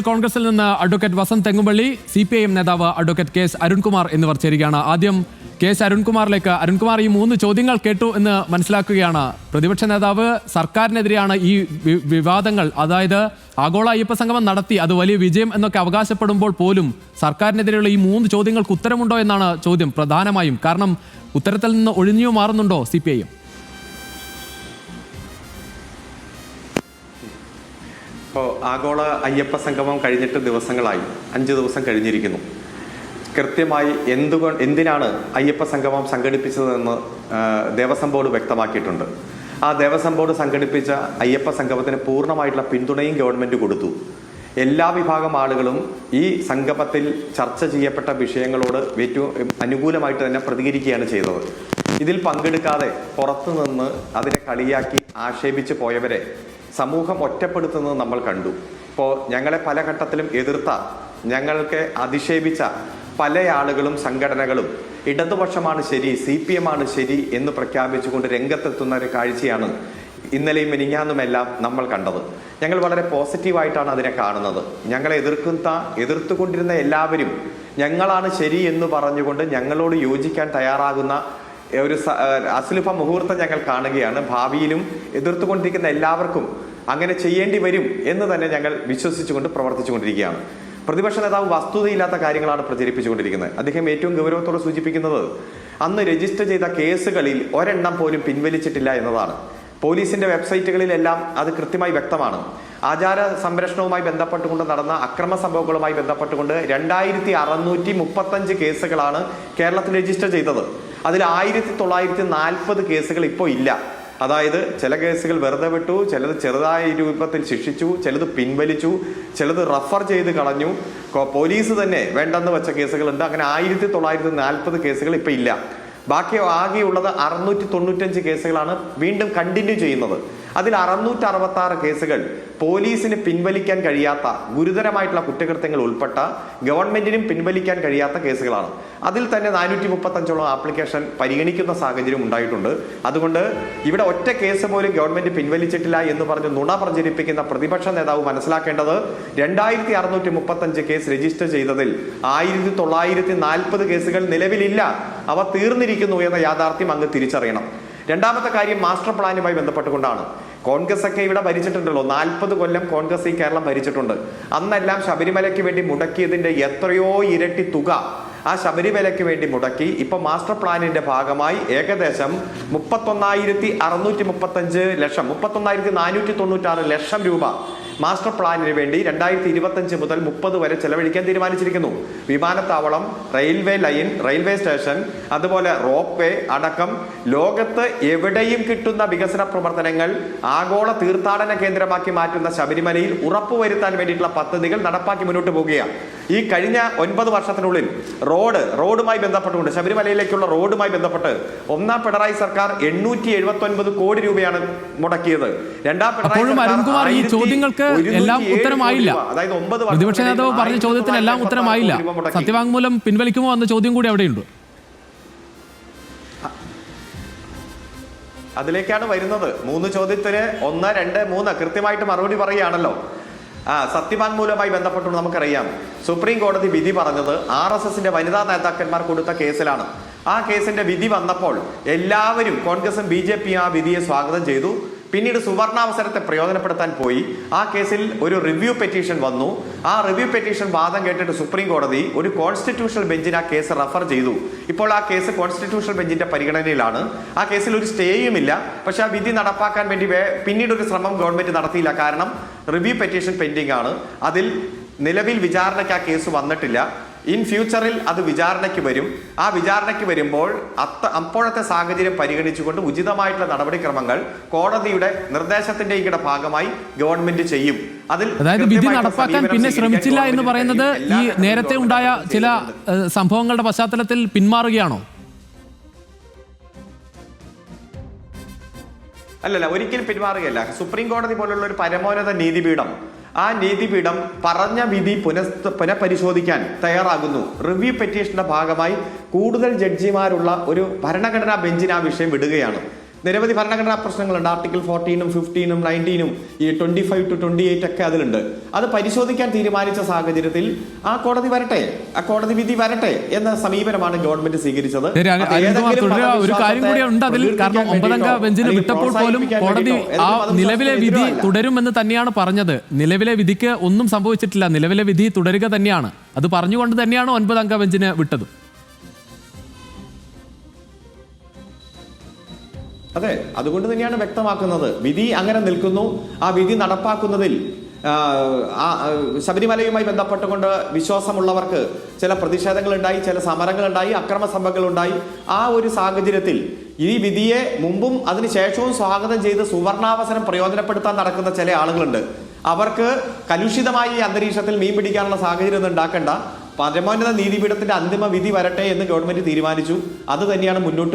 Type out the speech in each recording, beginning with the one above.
കോൺഗ്രസിൽ നിന്ന് advocate Vasanth Thengumpally, CPIM നേതാവ് അഡ്വക്കേറ്റ് KS അരുൺകുമാർ എന്നിവർ ചേരുകയാണ്. ആദ്യം KS അരുൺകുമാറിലേക്ക്. അരുൺകുമാർ, ഈ 3 ചോദ്യങ്ങൾ കേട്ടു എന്ന് മനസ്സിലാക്കുകയാണ്. പ്രതിപക്ഷ നേതാവ് സർക്കാരിനെതിരെയാണ് ഈ വിവാദങ്ങൾ, അതായത് ആഗോള അയ്യപ്പ സംഗമം നടത്തി, അത് വലിയ വിജയം എന്നൊക്കെ അവകാശപ്പെടുമ്പോൾ പോലും സർക്കാരിനെതിരെയുള്ള ഈ 3 ചോദ്യങ്ങൾക്ക് ഉത്തരമുണ്ടോ എന്നാണ് ചോദ്യം പ്രധാനമായും. കാരണം ഉത്തരത്തിൽ നിന്ന് ഒഴിഞ്ഞു മാറുന്നുണ്ടോ CPIM? ഇപ്പോൾ ആഗോള അയ്യപ്പ സംഗമം കഴിഞ്ഞിട്ട് ദിവസങ്ങളായി, 5 ദിവസം കഴിഞ്ഞിരിക്കുന്നു. കൃത്യമായി എന്തിനാണ് അയ്യപ്പ സംഗമം സംഘടിപ്പിച്ചതെന്ന് ദേവസ്വം ബോർഡ് വ്യക്തമാക്കിയിട്ടുണ്ട്. ആ ദേവസ്വം ബോർഡ് സംഘടിപ്പിച്ച അയ്യപ്പ സംഗമത്തിന് പൂർണ്ണമായിട്ടുള്ള പിന്തുണയും ഗവൺമെൻറ് കൊടുത്തു. എല്ലാ വിഭാഗം ആളുകളും ഈ സംഗമത്തിൽ ചർച്ച ചെയ്യപ്പെട്ട വിഷയങ്ങളോട് ഏറ്റവും അനുകൂലമായിട്ട് തന്നെ പ്രതികരിക്കുകയാണ് ചെയ്തത്. ഇതിൽ പങ്കെടുക്കാതെ പുറത്തുനിന്ന് അതിനെ കളിയാക്കി ആക്ഷേപിച്ച് പോയവരെ സമൂഹം ഒറ്റപ്പെടുത്തുന്നത് നമ്മൾ കണ്ടു. ഇപ്പോൾ ഞങ്ങളെ പല ഘട്ടത്തിലും എതിർത്ത, ഞങ്ങൾക്ക് അധിക്ഷേപിച്ച പല ആളുകളും സംഘടനകളും ഇടതുപക്ഷമാണ് ശരി, CPM ആണ് ശരി എന്ന് പ്രഖ്യാപിച്ചുകൊണ്ട് രംഗത്തെത്തുന്ന ഒരു കാഴ്ചയാണ് ഇന്നലെയും മിനിഞ്ഞാന്നുമെല്ലാം നമ്മൾ കണ്ടത്. ഞങ്ങൾ വളരെ പോസിറ്റീവായിട്ടാണ് അതിനെ കാണുന്നത്. ഞങ്ങളെ എതിർത്തുകൊണ്ടിരുന്ന എല്ലാവരും ഞങ്ങളാണ് ശരി എന്ന് പറഞ്ഞുകൊണ്ട് ഞങ്ങളോട് യോജിക്കാൻ തയ്യാറാകുന്ന ഒരു അസുലഭ മുഹൂർത്തം ഞങ്ങൾ കാണുകയാണ്. ഭാവിയിലും എതിർത്തുകൊണ്ടിരിക്കുന്ന എല്ലാവർക്കും അങ്ങനെ ചെയ്യേണ്ടി വരും എന്ന് തന്നെ ഞങ്ങൾ വിശ്വസിച്ചുകൊണ്ട് പ്രവർത്തിച്ചുകൊണ്ടിരിക്കുകയാണ്. പ്രതിപക്ഷ നേതാവ് വസ്തുതയില്ലാത്ത കാര്യങ്ങളാണ് പ്രചരിപ്പിച്ചുകൊണ്ടിരിക്കുന്നത്. അദ്ദേഹം ഏറ്റവും ഗൗരവത്തോടെ സൂചിപ്പിക്കുന്നത് അന്ന് രജിസ്റ്റർ ചെയ്ത കേസുകളിൽ ഒരെണ്ണം പോലും പിൻവലിച്ചിട്ടില്ല എന്നതാണ്. പോലീസിന്റെ വെബ്സൈറ്റുകളിലെല്ലാം അത് കൃത്യമായി വ്യക്തമാണ്. ആചാര സംരക്ഷണവുമായി ബന്ധപ്പെട്ടുകൊണ്ട് നടന്ന അക്രമ സംഭവങ്ങളുമായി ബന്ധപ്പെട്ടുകൊണ്ട് 2635 കേസുകളാണ് കേരളത്തിൽ രജിസ്റ്റർ ചെയ്തത്. അതിൽ 1940 കേസുകൾ ഇപ്പോൾ ഇല്ല. അതായത് ചില കേസുകൾ വെറുതെ വിട്ടു, ചിലത് ചെറുതായ രൂപത്തിൽ ശിക്ഷിച്ചു, ചിലത് പിൻവലിച്ചു, ചിലത് റഫർ ചെയ്ത് കളഞ്ഞു. പോലീസ് തന്നെ വേണ്ടെന്ന് വെച്ച കേസുകളുണ്ട്. അങ്ങനെ 1940 കേസുകൾ ഇപ്പം ഇല്ല. ബാക്കി ആകെയുള്ളത് 695 കേസുകളാണ് വീണ്ടും കണ്ടിന്യൂ ചെയ്യുന്നത്. അതിൽ 666 കേസുകൾ പോലീസിന് പിൻവലിക്കാൻ കഴിയാത്ത ഗുരുതരമായിട്ടുള്ള കുറ്റകൃത്യങ്ങൾ ഉൾപ്പെട്ട ഗവൺമെന്റിനും പിൻവലിക്കാൻ കഴിയാത്ത കേസുകളാണ്. അതിൽ തന്നെ 435ഓളം ആപ്ലിക്കേഷൻ പരിഗണിക്കുന്ന സാഹചര്യം ഉണ്ടായിട്ടുണ്ട്. അതുകൊണ്ട് ഇവിടെ ഒറ്റ കേസ് പോലും ഗവൺമെന്റ് പിൻവലിച്ചിട്ടില്ല എന്ന് പറഞ്ഞ് നുണ പ്രചരിപ്പിക്കുന്ന പ്രതിപക്ഷ നേതാവ് മനസ്സിലാക്കേണ്ടത് 2635 കേസ് രജിസ്റ്റർ ചെയ്തതിൽ 1940 കേസുകൾ നിലവിലില്ല. അവ തീർന്നിരിക്കുന്നു എന്ന യാഥാർത്ഥ്യം അങ്ങ് തിരിച്ചറിയണം. രണ്ടാമത്തെ കാര്യം മാസ്റ്റർ പ്ലാനുമായി ബന്ധപ്പെട്ടുകൊണ്ടാണ്. കോൺഗ്രസ് ഒക്കെ ഇവിടെ ഭരിച്ചിട്ടുണ്ടല്ലോ, 40 കൊല്ലം കോൺഗ്രസ് ഈ കേരളം ഭരിച്ചിട്ടുണ്ട്. അന്നെല്ലാം ശബരിമലയ്ക്ക് വേണ്ടി മുടക്കിയതിന്റെ എത്രയോ ഇരട്ടി തുക ആ ശബരിമലയ്ക്ക് വേണ്ടി മുടക്കി. ഇപ്പൊ മാസ്റ്റർ പ്ലാനിന്റെ ഭാഗമായി ഏകദേശം 31,635 ലക്ഷം, 31,496 ലക്ഷം രൂപ മാസ്റ്റർ പ്ലാനിന് വേണ്ടി 2025 മുതൽ 30 വരെ ചെലവഴിക്കാൻ തീരുമാനിച്ചിരിക്കുന്നു. വിമാനത്താവളം, റെയിൽവേ ലൈൻ, റെയിൽവേ സ്റ്റേഷൻ, അതുപോലെ റോപ്പ് വേ അടക്കം ലോകത്ത് എവിടെയും കിട്ടുന്ന വികസന പ്രവർത്തനങ്ങൾ ആഗോള തീർത്ഥാടന കേന്ദ്രമാക്കി മാറ്റുന്ന ശബരിമലയിൽ ഉറപ്പുവരുത്താൻ വേണ്ടിയിട്ടുള്ള പദ്ധതികൾ നടപ്പാക്കി മുന്നോട്ട് പോവുകയാണ്. ഈ കഴിഞ്ഞ 9 വർഷത്തിനുള്ളിൽ റോഡുമായി ബന്ധപ്പെട്ടുകൊണ്ട്, ശബരിമലയിലേക്കുള്ള റോഡുമായി ബന്ധപ്പെട്ട് ഒന്നാം പിണറായി സർക്കാർ 879 കോടി രൂപയാണ് മുടക്കിയത്. രണ്ടാം പിണറായി ചോദ്യങ്ങൾക്ക് എല്ലാം ഉത്തരമായില്ല. പ്രതിപക്ഷ നേതാവ് പറഞ്ഞ ചോദ്യത്തിന് എല്ലാം ഉത്തരമായില്ല. സത്യവാങ്മൂലം പിൻവലിക്കുമോ എന്ന ചോദ്യം കൂടി അവിടെയുണ്ട്. അതിലേക്കാണ് വരുന്നത്. 3 ചോദ്യത്തിന് 1, 2, 3 കൃത്യമായിട്ട് മറുപടി പറയുകയാണല്ലോ. സത്യവാങ്മൂലവുമായി ബന്ധപ്പെട്ട് നമുക്കറിയാം, സുപ്രീം കോടതി വിധി പറഞ്ഞത് RSSന്റെ വനിതാ നേതാക്കന്മാർ കൊടുത്ത കേസിലാണ്. ആ കേസിന്റെ വിധി വന്നപ്പോൾ എല്ലാവരും, കോൺഗ്രസും BJPയും ആ വിധിയെ സ്വാഗതം ചെയ്തു. പിന്നീട് സുവർണാവസരത്തെ പ്രയോജനപ്പെടുത്താൻ പോയി. ആ കേസിൽ ഒരു റിവ്യൂ പെറ്റീഷൻ വന്നു. ആ റിവ്യൂ പെറ്റീഷൻ വാദം കേട്ടിട്ട് സുപ്രീം കോടതി ഒരു കോൺസ്റ്റിറ്റ്യൂഷണൽ ബെഞ്ചിന് ആ കേസ് റഫർ ചെയ്തു. ഇപ്പോൾ ആ കേസ് കോൺസ്റ്റിറ്റ്യൂഷണൽ ബെഞ്ചിന്റെ പരിഗണനയിലാണ്. ആ കേസിൽ ഒരു സ്റ്റേയും ഇല്ല. പക്ഷെ ആ വിധി നടപ്പാക്കാൻ വേണ്ടി പിന്നീട് ഒരു ശ്രമം ഗവൺമെന്റ് നടത്തിയില്ല. കാരണം റിവ്യൂ പെറ്റീഷൻ പെൻഡിംഗ് ആണ്. അതിൽ നിലവിൽ വിചാരണയ്ക്ക് ആ കേസ് വന്നിട്ടില്ല. ഇൻ ഫ്യൂച്ചറിൽ അത് വിചാരണയ്ക്ക് വരും. ആ വിചാരണയ്ക്ക് വരുമ്പോൾ അപ്പോഴത്തെ സാഹചര്യം പരിഗണിച്ചുകൊണ്ട് ഉചിതമായിട്ടുള്ള നടപടിക്രമങ്ങൾ കോടതിയുടെ നിർദ്ദേശത്തിന്റെ ഭാഗമായി ഗവൺമെന്റ് ചെയ്യും. അതായത് വിധി നടപ്പാക്കാൻ പിന്നെ ശ്രമിച്ചില്ല എന്ന് പറയുന്നത് ഈ നേരത്തെ ഉണ്ടായ ചില സംഭവങ്ങളുടെ പശ്ചാത്തലത്തിൽ പിന്മാറുകയാണോ? അല്ലല്ല, ഒരിക്കലും പിന്മാറുകയല്ല. സുപ്രീം കോടതി പോലുള്ള ഒരു പരമോന്നത നീതിപീഠം, ആ നീതിപീഠം പറഞ്ഞ വിധി പുനഃപരിശോധിക്കാൻ തയ്യാറാകുന്നു. റിവ്യൂ പെറ്റീഷന്റെ ഭാഗമായി കൂടുതൽ ജഡ്ജിമാരുള്ള ഒരു ഭരണഘടനാ ബെഞ്ചിന് ആ വിഷയം വിടുകയാണ്. നിരവധി ഭരണഘടനാ പ്രശ്നങ്ങളുണ്ട്. ആർട്ടിക്കിൾ 14, 15, 19, ഈ 25 to 28 ഒക്കെ അതിലുണ്ട്. അത് പരിശോധിക്കാൻ തീരുമാനിച്ച സാഹചര്യത്തിൽ ആ കോടതി വരട്ടെ, ആ കോടതി വിധി വരട്ടെ എന്ന സമീപനമാണ് ഗവൺമെന്റ് സ്വീകരിച്ചത്. ഒരു കാര്യം കൂടി ഉണ്ട് അതിൽ. കാരണം 9-അംഗ ബെഞ്ചിന് വിട്ടപ്പോൾ പോലും കോടതി ആ നിലവിലെ വിധി തുടരുമെന്ന് തന്നെയാണ് പറഞ്ഞത്. നിലവിലെ വിധിക്ക് ഒന്നും സംഭവിച്ചിട്ടില്ല, നിലവിലെ വിധി തുടരുക തന്നെയാണ്. അത് പറഞ്ഞുകൊണ്ട് തന്നെയാണ് 9-അംഗ ബെഞ്ചിന് വിട്ടത്. അതെ, അതുകൊണ്ട് തന്നെയാണ് വ്യക്തമാക്കുന്നത് വിധി അങ്ങനെ നിൽക്കുന്നു. ആ വിധി നടപ്പാക്കുന്നതിൽ ശബരിമലയുമായി ബന്ധപ്പെട്ടുകൊണ്ട് വിശ്വാസമുള്ളവർക്ക് ചില പ്രതിഷേധങ്ങളുണ്ടായി, ചില സമരങ്ങളുണ്ടായി, അക്രമ സംഭവങ്ങളുണ്ടായി. ആ ഒരു സാഹചര്യത്തിൽ ഈ വിധിയെ മുമ്പും അതിനുശേഷവും സ്വാഗതം ചെയ്ത് സുവർണാവസരം പ്രയോജനപ്പെടുത്താൻ നടക്കുന്ന ചില ആളുകളുണ്ട്. അവർക്ക് കലുഷിതമായ ഈ അന്തരീക്ഷത്തിൽ മീൻ പിടിക്കാനുള്ള സാഹചര്യം ഒന്നും ഉണ്ടാക്കേണ്ട, പരമോന്നത നീതിപീഠത്തിന്റെ അന്തിമ വിധി വരട്ടെ എന്ന് ഗവൺമെന്റ് തീരുമാനിച്ചു. അത് തന്നെയാണ് മുന്നോട്ട്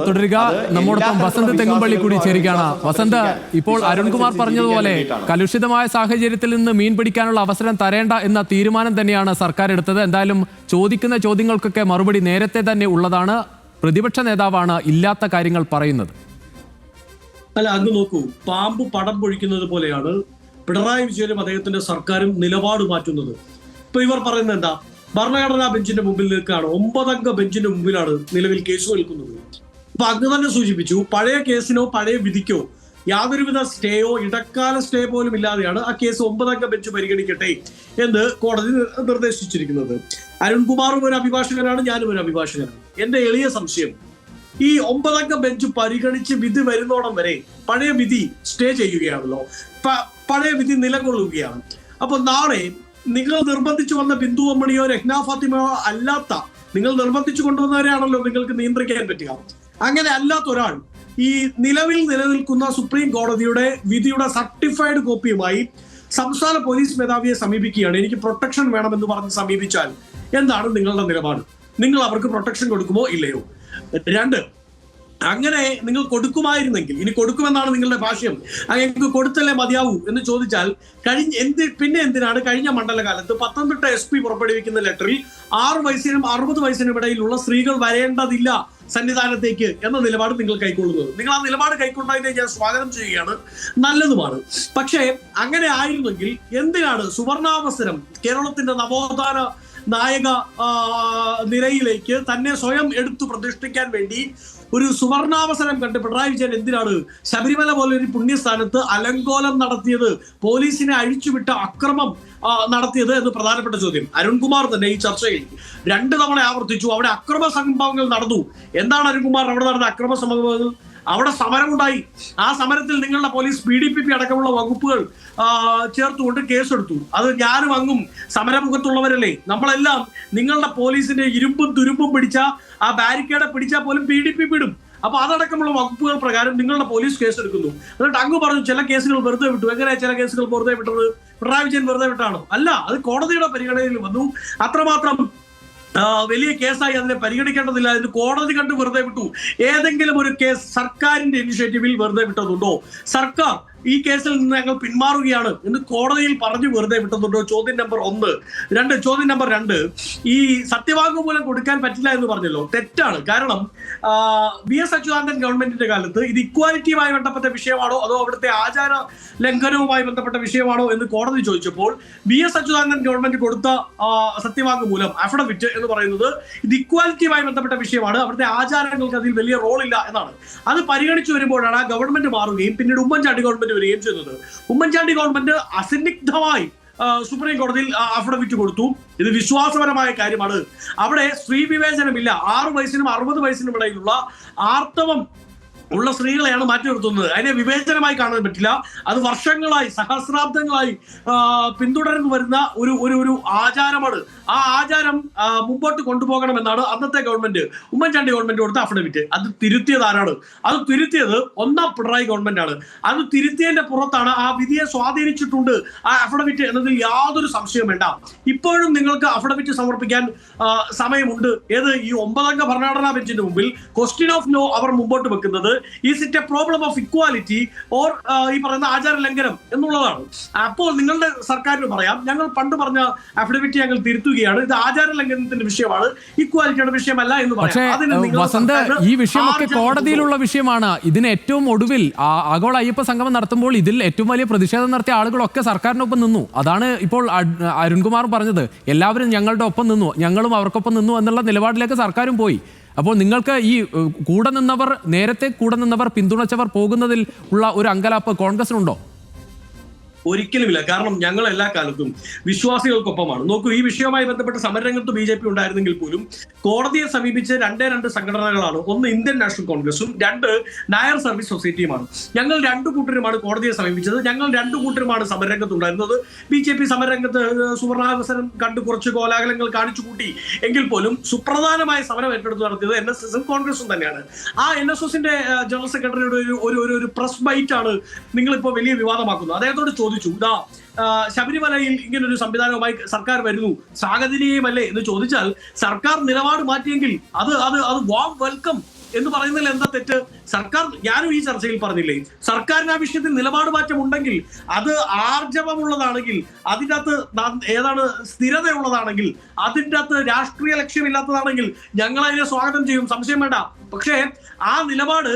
തുടരുക. നമ്മോടൊപ്പം വസന്ത് തെങ്ങുംപള്ളി കൂടി ചേരുകയാണ്. വസന്ത്, ഇപ്പോൾ അരുൺകുമാർ പറഞ്ഞതുപോലെ കലുഷിതമായ സാഹചര്യത്തിൽ നിന്ന് മീൻ പിടിക്കാനുള്ള അവസരം തരേണ്ട എന്ന തീരുമാനം തന്നെയാണ് സർക്കാർ എടുത്തത്. എന്തായാലും ചോദിക്കുന്ന ചോദ്യങ്ങൾക്കൊക്കെ മറുപടി നേരത്തെ തന്നെ ഉള്ളതാണ്. പ്രതിപക്ഷ നേതാവാണ് ഇല്ലാത്ത കാര്യങ്ങൾ പറയുന്നത്. അല്ല, അങ്ങ് നോക്കൂ, പാമ്പ് പടം പൊഴിക്കുന്നത് പോലെയാണ് പിണറായി വിജയനും അദ്ദേഹത്തിന്റെ സർക്കാരും നിലപാട് മാറ്റുന്നത്. ഇപ്പൊ ഇവർ പറയുന്നത് എന്താ? ഭരണഘടനാ ബെഞ്ചിന്റെ മുമ്പിൽ നിൽക്കുകയാണ്, 9-അംഗ ബെഞ്ചിന്റെ മുമ്പിലാണ് നിലവിൽ കേസ് നിൽക്കുന്നത്. അപ്പൊ അങ്ങ് തന്നെ സൂചിപ്പിച്ചു, പഴയ കേസിനോ പഴയ വിധിക്കോ യാതൊരുവിധ സ്റ്റേയോ ഇടക്കാല സ്റ്റേ പോലും ഇല്ലാതെയാണ് ആ കേസ് 9-അംഗ ബെഞ്ച് പരിഗണിക്കട്ടെ എന്ന് കോടതി നിർദ്ദേശിച്ചിരിക്കുന്നത്. അരുൺകുമാറും ഒരു അഭിഭാഷകനാണ്, ഞാനും ഒരു അഭിഭാഷകനാണ്. എന്റെ എളിയ സംശയം, ഈ 9-അംഗ ബെഞ്ച് പരിഗണിച്ച് വിധി വരുന്നോടം വരെ പഴയ വിധി സ്റ്റേ ചെയ്യുകയാണല്ലോ, പഴയ വിധി നിലകൊള്ളുകയാണ്. അപ്പൊ നാളെ നിങ്ങൾ നിർബന്ധിച്ചു വന്ന ബിന്ദു അമ്മണിയോ രഹ്ന ഫാത്തിമയോ അല്ലാത്ത, നിങ്ങൾ നിർബന്ധിച്ചു കൊണ്ടുവന്നവരെയാണല്ലോ നിങ്ങൾക്ക് നിയന്ത്രിക്കാൻ പറ്റുക. അങ്ങനെ അല്ലാത്ത ഒരാൾ ഈ നിലവിൽ നിലനിൽക്കുന്ന സുപ്രീം കോടതിയുടെ വിധിയുടെ സർട്ടിഫൈഡ് കോപ്പിയുമായി സംസ്ഥാന പോലീസ് മേധാവിയെ സമീപിക്കുകയാണ്. എനിക്ക് പ്രൊട്ടക്ഷൻ വേണമെന്ന് പറഞ്ഞ് സമീപിച്ചാൽ എന്താണ് നിങ്ങളുടെ നിലപാട്? നിങ്ങൾ അവർക്ക് പ്രൊട്ടക്ഷൻ കൊടുക്കുമോ ഇല്ലയോ? 2, അങ്ങനെ നിങ്ങൾ കൊടുക്കുമായിരുന്നെങ്കിൽ, ഇനി കൊടുക്കുമെന്നാണ് നിങ്ങളുടെ ഭാഷ്യം, അങ്ങനെ കൊടുത്തല്ലേ മതിയാവൂ എന്ന് ചോദിച്ചാൽ പിന്നെ എന്തിനാണ് കഴിഞ്ഞ മണ്ഡലകാലത്ത് പത്തനംതിട്ട SP പുറപ്പെടുവിക്കുന്ന ലെറ്ററിൽ 6 വയസ്സിനും 60 വയസ്സിനും ഇടയിലുള്ള സ്ത്രീകൾ വരേണ്ടതില്ല സന്നിധാനത്തേക്ക് എന്ന നിലപാട് നിങ്ങൾ കൈക്കൊള്ളുന്നത്? നിങ്ങൾ ആ നിലപാട് കൈക്കൊണ്ടതിനെ ഞാൻ സ്വാഗതം ചെയ്യുകയാണ്, നല്ലതുമാണ്. പക്ഷേ അങ്ങനെ ആയിരുന്നെങ്കിൽ എന്തിനാണ് സുവർണാവസരം കേരളത്തിന്റെ നവോത്ഥാന നായക നിരയിലേക്ക് തന്നെ സ്വയം എടുത്തു പ്രതിഷ്ഠിക്കാൻ വേണ്ടി ഒരു സുവർണാവസരം കണ്ട് പിണറായി വിജയൻ എന്തിനാണ് ശബരിമല പോലെ ഒരു പുണ്യസ്ഥാനത്ത് അലങ്കോലം നടത്തിയത്, പോലീസിനെ അഴിച്ചുവിട്ട അക്രമം നടത്തിയത് എന്ന് പ്രധാനപ്പെട്ട ചോദ്യം. അരുൺകുമാർ തന്നെ ഈ ചർച്ചയിൽ 2 തവണ ആവർത്തിച്ചു, അവിടെ അക്രമ സംഭവങ്ങൾ നടന്നു. എന്താണ് അരുൺകുമാർ അവിടെ നടന്ന അക്രമ സംഭവങ്ങൾ? അവിടെ സമരമുണ്ടായി. ആ സമരത്തിൽ നിങ്ങളുടെ പോലീസ് PDPP അടക്കമുള്ള വകുപ്പുകൾ ചേർത്തുകൊണ്ട് കേസെടുത്തു. അത് ഞാനും അങ്ങും സമരമുഖത്തുള്ളവരല്ലേ, നമ്മളെല്ലാം നിങ്ങളുടെ പോലീസിന്റെ ഇരുമ്പും തുരുമ്പും പിടിച്ച ആ ബാരിക്കേഡ് പിടിച്ചാൽ പോലും PDPP ഇടും. അപ്പൊ അതടക്കമുള്ള വകുപ്പുകൾ പ്രകാരം നിങ്ങളുടെ പോലീസ് കേസെടുക്കുന്നു. എന്നിട്ട് അങ്ങ് പറഞ്ഞു ചില കേസുകൾ വെറുതെ വിട്ടു. എങ്ങനെയാ ചില കേസുകൾ വെറുതെ വിട്ടത്? പിണറായി വിജയൻ വെറുതെ വിട്ടാണോ? അല്ല, അത് കോടതിയുടെ പരിഗണനയിൽ വന്നു. അത്രമാത്രം വലിയ കേസായി അതിനെ പരിഗണിക്കേണ്ടതില്ല എന്ന് കോടതി കണ്ട് വെറുതെ വിട്ടു. ഏതെങ്കിലും ഒരു കേസ് സർക്കാരിന്റെ ഇനിഷ്യേറ്റീവിൽ വെറുതെ വിട്ടതുണ്ടോ? സർക്കാർ ഈ കേസിൽ നിന്ന് ഞങ്ങൾ പിന്മാറുകയാണ് എന്ന് കോടതിയിൽ പറഞ്ഞു വെറുതെ വിട്ടതുണ്ടോ? ചോദ്യം നമ്പർ 1. ചോദ്യം നമ്പർ 2, ഈ സത്യവാങ്മൂലം കൊടുക്കാൻ പറ്റില്ല എന്ന് പറഞ്ഞല്ലോ, തെറ്റാണ്. കാരണം VS അച്യുതാനന്ദൻ ഗവൺമെന്റിന്റെ കാലത്ത് ഇത് ഇക്വാലിറ്റിയുമായി ബന്ധപ്പെട്ട വിഷയമാണോ അതോ അവിടുത്തെ ആചാര ലംഘനവുമായി ബന്ധപ്പെട്ട വിഷയമാണോ എന്ന് കോടതി ചോദിച്ചപ്പോൾ VS അച്യുതാനന്ദൻ ഗവൺമെന്റ് കൊടുത്ത സത്യവാങ്മൂലം അഫിഡവിറ്റ് എന്ന് പറയുന്നത് ഇത് ഇക്വാലിറ്റിയുമായി ബന്ധപ്പെട്ട വിഷയമാണ്, അവിടുത്തെ ആചാരങ്ങൾക്ക് അതിൽ വലിയ റോളില്ല എന്നാണ്. അത് പരിഗണിച്ചു വരുമ്പോഴാണ് ആ ഗവൺമെന്റ് മാറുകയും പിന്നീട് ഉമ്മൻചാണ്ടി ഗവൺമെന്റ് വരികയും ചെയ്യുന്നത്. ഉമ്മൻചാണ്ടി ഗവൺമെന്റ് അസന്നിഗ്ധമായി സുപ്രീം കോടതിയിൽ അഫിഡവിറ്റ് കൊടുത്തു. ഇത് വിശ്വാസപരമായ കാര്യമാണ്. അവിടെ സ്ത്രീ വിവേചനമില്ല. 6 വയസ്സിനും 60 വയസ്സിനും ഇടയിലുള്ള ആർത്തവം ഉള്ള സ്ത്രീകളെയാണ് മാറ്റി നിർത്തുന്നത്. അതിനെ വിവേചനമായി കാണാൻ പറ്റില്ല. അത് വർഷങ്ങളായി, സഹസ്രാബ്ദങ്ങളായി പിന്തുടർന്നു വരുന്ന ഒരു ആചാരമാണ്. ആ ആചാരം മുമ്പോട്ട് കൊണ്ടുപോകണമെന്നാണ് അന്നത്തെ ഗവൺമെന്റ്, ഉമ്മൻചാണ്ടി ഗവൺമെന്റ് കൊടുത്ത അഫിഡവിറ്റ്. അത് തിരുത്തിയത് ആരാണ്? അത് തിരുത്തിയത് 1ാം പിണറായി ഗവൺമെന്റ് ആണ്. അത് തിരുത്തിയതിന്റെ പുറത്താണ് ആ വിധിയെ സ്വാധീനിച്ചിട്ടുണ്ട് ആ അഫിഡവിറ്റ് എന്നതിൽ യാതൊരു സംശയവും വേണ്ട. ഇപ്പോഴും നിങ്ങൾക്ക് അഫിഡവിറ്റ് സമർപ്പിക്കാൻ സമയമുണ്ട്. ഏത്? ഈ 9-അംഗ ഭരണഘടനാ ബെഞ്ചിന്റെ മുമ്പിൽ ക്വസ്റ്റ്യൻ ഓഫ് ലോ അവർ മുമ്പോട്ട് വെക്കുന്നത് is it A problem of equality or ഈ പറയുന്ന ആചാര ലംഘനം എന്നുള്ളതാണ്. അപ്പോൾ നിങ്ങളുടെ സർക്കാരിന് പറയാം, ഞങ്ങൾ പണ്ട് പറഞ്ഞ അഫിഡവിറ്റ് ഞങ്ങൾ തിരുത്തുകയാണ്, ഇത് ആചാര ലംഘനത്തിന്റെ വിഷയമാണ്, ഇക്വാലിറ്റിയുടെ വിഷയമല്ല എന്ന് പറയാം. വസന്ത്, ഈ വിഷയമൊക്കെ കോടതിയിലുള്ള വിഷയമാണ്. ഇതിന് ഏറ്റവും ഒടുവിൽ ആഗോള അയ്യപ്പ സംഗമം നടത്തുമ്പോൾ ഇതിൽ ഏറ്റവും വലിയ പ്രതിഷേധം നടത്തിയ ആളുകളൊക്കെ സർക്കാരിനൊപ്പം നിന്നു. അതാണ് ഇപ്പോൾ അരുൺകുമാർ പറഞ്ഞത്. എല്ലാവരും ഞങ്ങളുടെ ഒപ്പം നിന്നു, ഞങ്ങളും അവർക്കൊപ്പം നിന്നു എന്നുള്ള നിലപാടിലേക്ക് സർക്കാരും പോയി. അപ്പോൾ നിങ്ങൾക്ക് ഈ നേരത്തെ കൂടെ നിന്നവർ പിന്തുണച്ചവർ പോകുന്നതിൽ ഉള്ള ഒരു അങ്കലാപ്പ് കോൺഗ്രസിനുണ്ടോ? ഒരിക്കലുമില്ല. കാരണം ഞങ്ങൾ എല്ലാ കാലത്തും വിശ്വാസികൾക്കൊപ്പമാണ്. നോക്കൂ, ഈ വിഷയവുമായി ബന്ധപ്പെട്ട സമരരംഗത്ത് BJP ഉണ്ടായിരുന്നെങ്കിൽ പോലും കോടതിയെ സമീപിച്ച് രണ്ട് സംഘടനകളാണ്. ഒന്ന് ഇന്ത്യൻ നാഷണൽ കോൺഗ്രസും, രണ്ട് നായർ സർവീസ് സൊസൈറ്റിയുമാണ്. ഞങ്ങൾ രണ്ടു കൂട്ടരുമാണ് കോടതിയെ സമീപിച്ചത്. ഞങ്ങൾ രണ്ടു കൂട്ടരുമാണ് സമരരംഗത്ത് ഉണ്ടായിരുന്നത്. BJP സമരരംഗത്ത് സുവർണാവസരം കണ്ട് കുറച്ച് കോലാഹലങ്ങൾ കാണിച്ചു കൂട്ടി എങ്കിൽ പോലും സുപ്രധാനമായ സമരം ഏറ്റെടുത്ത് നടത്തിയത് NSSും കോൺഗ്രസും തന്നെയാണ്. ആ NSSന്റെ ജനറൽ സെക്രട്ടറിയുടെ ഒരു പ്രസ് ബൈറ്റ് ആണ് നിങ്ങളിപ്പോൾ വലിയ വിവാദമാക്കുന്നത്. അദ്ദേഹത്തോട് ചോദിച്ചു, ശബരിമലയിൽ ഇങ്ങനൊരു സംവിധാനവുമായി സർക്കാർ വരുന്നു, സാഹചര്യമല്ലേ എന്ന് ചോദിച്ചാൽ സർക്കാർ നിലപാട് മാറ്റിയെങ്കിൽ അത് വാം വെൽക്കം എന്ന് പറയുന്നതിൽ എന്താ തെറ്റ്? സർക്കാർ, ഞാനും ഈ ചർച്ചയിൽ പറഞ്ഞില്ലേ, സർക്കാരിന് ആ വിഷയത്തിൽ നിലപാട് മാറ്റം ഉണ്ടെങ്കിൽ, അത് ആർജവമുള്ളതാണെങ്കിൽ, അതിൻ്റെ അകത്ത് ഏതാണ് സ്ഥിരതയുള്ളതാണെങ്കിൽ, അതിൻ്റെ അകത്ത് രാഷ്ട്രീയ ലക്ഷ്യമില്ലാത്തതാണെങ്കിൽ ഞങ്ങൾ അതിനെ സ്വാഗതം ചെയ്യും, സംശയം വേണ്ട. പക്ഷേ ആ നിലപാട്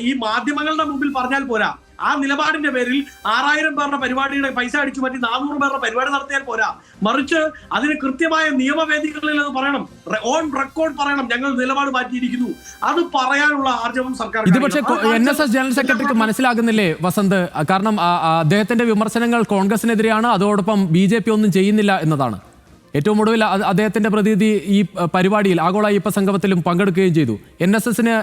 ഈ മാധ്യമങ്ങളുടെ മുമ്പിൽ പറഞ്ഞാൽ പോരാ. ആ നിലപാടിന്റെ പേരിൽ 6000 പേരുടെ പരിപാടിയുടെ പൈസ അടിച്ചു മാറ്റി 400 പേരുടെ പരിപാടി നടത്തിയാൽ പോരാ. മറിച്ച് അതിന് കൃത്യമായ നിയമവേദികളിൽ അത് പറയണം, ഓൺ റെക്കോർഡ് പറയണം, ഞങ്ങൾ നിലപാട് മാറ്റിയിരിക്കുന്നു. അത് പറയാനുള്ള ആർജവം സർക്കാർ. ഇത് പക്ഷേ NSS ജനറൽ സെക്രട്ടറിക്ക് മനസ്സിലാകുന്നില്ലേ വസന്ത്? കാരണം അദ്ദേഹത്തിന്റെ വിമർശനങ്ങൾ കോൺഗ്രസിനെതിരെയാണ്, അതോടൊപ്പം BJP ഒന്നും ചെയ്യുന്നില്ല എന്നതാണ്. ഏറ്റവും ഒടുവിൽ അദ്ദേഹത്തിന്റെ പ്രതിനിധി ഈ പരിപാടിയിൽ ആഗോള അയ്യപ്പ സംഗമത്തിലും പങ്കെടുക്കുകയും ചെയ്തു. NSSന്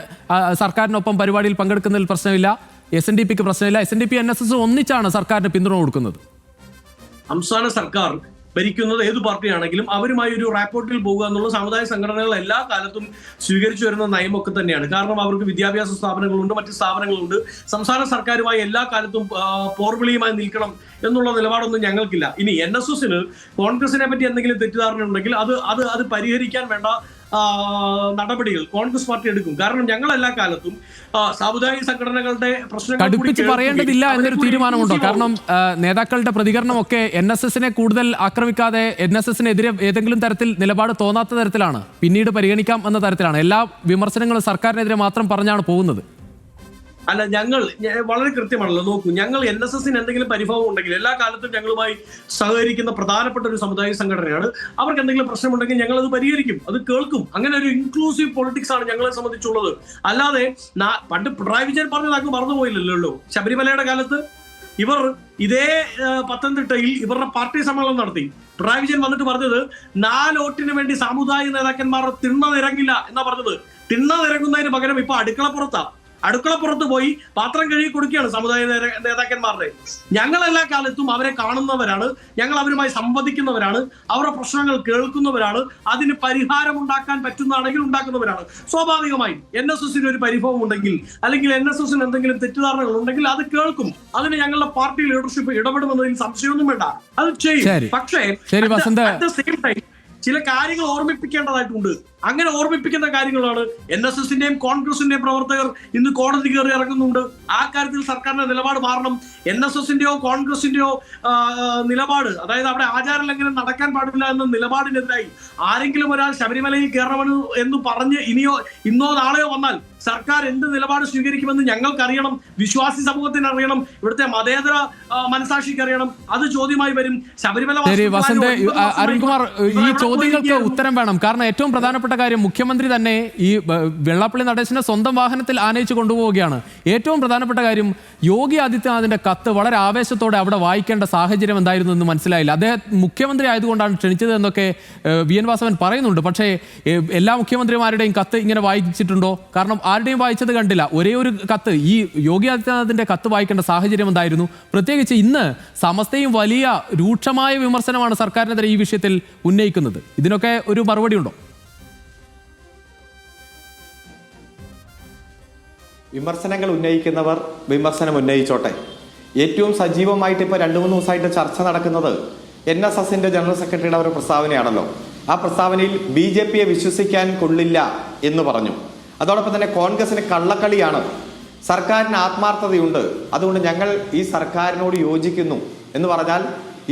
സർക്കാരിനൊപ്പം പരിപാടിയിൽ പങ്കെടുക്കുന്നതിൽ പ്രശ്നമില്ല, SNDPക്ക് പ്രശ്നമില്ല. SNDP NSS ഒന്നിച്ചാണ് സർക്കാരിന് പിന്തുണ കൊടുക്കുന്നത്. സംസ്ഥാന സർക്കാർ ഭരിക്കുന്നത് ഏത് പാർട്ടിയാണെങ്കിലും അവരുമായി ഒരു റാപ്പോർട്ടിൽ പോകുക എന്നുള്ള സാമുദായിക സംഘടനകൾ എല്ലാ കാലത്തും സ്വീകരിച്ചു വരുന്ന നയമൊക്കെ തന്നെയാണ്. കാരണം അവർക്ക് വിദ്യാഭ്യാസ സ്ഥാപനങ്ങളുണ്ട്, മറ്റ് സ്ഥാപനങ്ങളുണ്ട്. സംസ്ഥാന സർക്കാരുമായി എല്ലാ കാലത്തും പോർവിളിയുമായി നിൽക്കണം എന്നുള്ള നിലപാടൊന്നും ഞങ്ങൾക്കില്ല. ഇനി NSSന് കോൺഗ്രസിനെ പറ്റി എന്തെങ്കിലും തെറ്റിദ്ധാരണ ഉണ്ടെങ്കിൽ അത് പരിഹരിക്കാൻ വേണ്ട നടപടികൾ കോൺഗ്രസ് പാർട്ടി എടുക്കും. കാരണം ഞങ്ങൾ എല്ലാ കാലത്തും സാമുദായിക സംഘടനകളുടെ പ്രശ്നങ്ങൾ കടുപ്പിച്ച് പറയേണ്ടതില്ല എന്നൊരു തീരുമാനമുണ്ടോ? കാരണം നേതാക്കളുടെ പ്രതികരണമൊക്കെ NSSനെ കൂടുതൽ ആക്രമിക്കാതെ NSSനെതിരെ ഏതെങ്കിലും തരത്തിൽ നിലപാട് തോന്നാത്ത തരത്തിലാണ്, പിന്നീട് പരിഗണിക്കാം എന്ന തരത്തിലാണ്. എല്ലാ വിമർശനങ്ങളും സർക്കാരിനെതിരെ മാത്രം പറഞ്ഞാണ് പോകുന്നത്. അല്ല, ഞങ്ങൾ വളരെ കൃത്യമാണല്ലോ. നോക്കൂ, ഞങ്ങൾ NSSന് എന്തെങ്കിലും പരിഭവം ഉണ്ടെങ്കിൽ എല്ലാ കാലത്തും ഞങ്ങളുമായി സഹകരിക്കുന്ന പ്രധാനപ്പെട്ട ഒരു സമുദായ സംഘടനയാണ്. അവർക്ക് എന്തെങ്കിലും പ്രശ്നമുണ്ടെങ്കിൽ ഞങ്ങൾ അത് പരിഹരിക്കും, അത് കേൾക്കും. അങ്ങനെ ഒരു ഇൻക്ലൂസീവ് പൊളിറ്റിക്സ് ആണ് ഞങ്ങളെ സംബന്ധിച്ചുള്ളത്. അല്ലാതെ പണ്ട് പിണറായി വിജയൻ പറഞ്ഞത് അങ്ങ് മറന്നുപോയില്ലല്ലോ. ശബരിമലയുടെ കാലത്ത് ഇവർ ഇതേ പത്തനംതിട്ടയിൽ ഇവരുടെ പാർട്ടി സമ്മേളനം നടത്തി. പിണറായി വിജയൻ വന്നിട്ട് പറഞ്ഞത് 4 വോട്ടിന് വേണ്ടി സാമുദായിക നേതാക്കന്മാർ തിണ്ണനിറങ്ങില്ല എന്നാ പറഞ്ഞത്. തിണ്ണനിറങ്ങുന്നതിന് പകരം ഇപ്പൊ അടുക്കളപ്പുറത്ത് പോയി പാത്രം കഴുകി കൊടുക്കുകയാണ് സമുദായ നേതാക്കന്മാരുടെ. ഞങ്ങൾ എല്ലാ കാലത്തും അവരെ കാണുന്നവരാണ്, ഞങ്ങൾ അവരുമായി സംവദിക്കുന്നവരാണ്, അവരുടെ പ്രശ്നങ്ങൾ കേൾക്കുന്നവരാണ്, അതിന് പരിഹാരം ഉണ്ടാക്കാൻ പറ്റുന്നതാണെങ്കിൽ ഉണ്ടാക്കുന്നവരാണ്. സ്വാഭാവികമായും NSSന് ഒരു പരിഭവം ഉണ്ടെങ്കിൽ, അല്ലെങ്കിൽ NSSന് എന്തെങ്കിലും തെറ്റിദ്ധാരണകൾ ഉണ്ടെങ്കിൽ അത് കേൾക്കും. അതിന് ഞങ്ങളുടെ പാർട്ടി ലീഡർഷിപ്പ് ഇടപെടുമെന്നതിൽ സംശയമൊന്നും വേണ്ട, അത് ചെയ്യും. പക്ഷേ അറ്റ് ദ സെയിം ടൈം ചില കാര്യങ്ങൾ ഓർമ്മിപ്പിക്കേണ്ടതായിട്ടുണ്ട്. അങ്ങനെ ഓർമ്മിപ്പിക്കുന്ന കാര്യങ്ങളാണ് NSSന്റെയും കോൺഗ്രസിന്റെയും പ്രവർത്തകർ ഇന്ന് കോടതി കയറി ഇറങ്ങുന്നുണ്ട്. ആ കാര്യത്തിൽ സർക്കാരിന്റെ നിലപാട് മാറണം. NSSന്റെയോ കോൺഗ്രസിന്റെയോ നിലപാട്, അതായത് അവിടെ ആചാര ലംഘനം നടക്കാൻ പാടില്ല എന്ന നിലപാടിനെതിരായി ആരെങ്കിലും ഒരാൾ ശബരിമലയിൽ കയറണമെന്ന് എന്ന് പറഞ്ഞ് ഇന്നോ നാളെയോ വന്നാൽ സർക്കാർ എന്ത് നിലപാട് സ്വീകരിക്കുമെന്ന് ഞങ്ങൾക്കറിയണം, വിശ്വാസി സമൂഹത്തിന് അറിയണം, ഇവിടുത്തെ മതേതര മനസാക്ഷിക്ക് അറിയണം. അത് ചോദ്യമായി വരും. ശബരിമല അരുൺകുമാർ, ഈ ചോദ്യങ്ങൾക്ക് ഉത്തരം വേണം. കാരണം ഏറ്റവും പ്രധാനപ്പെട്ട കാര്യം, മുഖ്യമന്ത്രി തന്നെ ഈ വെള്ളാപ്പള്ളി നടേശനെ സ്വന്തം വാഹനത്തിൽ ആനയിച്ച് കൊണ്ടുപോവുകയാണ്. ഏറ്റവും പ്രധാനപ്പെട്ട കാര്യം, യോഗി ആദിത്യനാഥിന്റെ കത്ത് വളരെ ആവേശത്തോടെ അവിടെ വായിക്കേണ്ട സാഹചര്യം എന്തായിരുന്നു എന്ന് മനസ്സിലായില്ല. അദ്ദേഹം മുഖ്യമന്ത്രി ആയതുകൊണ്ടാണ് ക്ഷണിച്ചത് എന്നൊക്കെ VN വാസവൻ പറയുന്നുണ്ട്. പക്ഷേ എല്ലാ മുഖ്യമന്ത്രിമാരുടെയും കത്ത് ഇങ്ങനെ വായിച്ചിട്ടുണ്ടോ? കാരണം ആരുടെയും വായിച്ചത് കണ്ടില്ല. ഒരേ ഒരു കത്ത്, ഈ യോഗി ആദിത്യനാഥിന്റെ കത്ത് വായിക്കേണ്ട സാഹചര്യം എന്തായിരുന്നു? പ്രത്യേകിച്ച് ഇന്ന് സമസ്തയും വലിയ രൂക്ഷമായ വിമർശനമാണ് സർക്കാരിനെതിരെ ഈ വിഷയത്തിൽ ഉന്നയിക്കുന്നത്. ഇതിനൊക്കെ ഒരു മറുപടി ഉണ്ടോ? വിമർശനങ്ങൾ ഉന്നയിക്കുന്നവർ വിമർശനം ഉന്നയിച്ചോട്ടെ. ഏറ്റവും സജീവമായിട്ട് ഇപ്പോൾ 2-3 ദിവസമായിട്ട് ചർച്ച നടക്കുന്നത് NSSന്റെ ജനറൽ സെക്രട്ടറിയുടെ ഒരു പ്രസ്താവനയാണല്ലോ. ആ പ്രസ്താവനയിൽ BJPയെ വിശ്വസിക്കാൻ കൊള്ളില്ല എന്ന് പറഞ്ഞു. അതോടൊപ്പം തന്നെ കോൺഗ്രസിന് കള്ളക്കളിയാണ് സർക്കാരിന് ആത്മാർത്ഥതയുണ്ട്, അതുകൊണ്ട് ഞങ്ങൾ ഈ സർക്കാരിനോട് യോജിക്കുന്നു എന്ന് പറഞ്ഞാൽ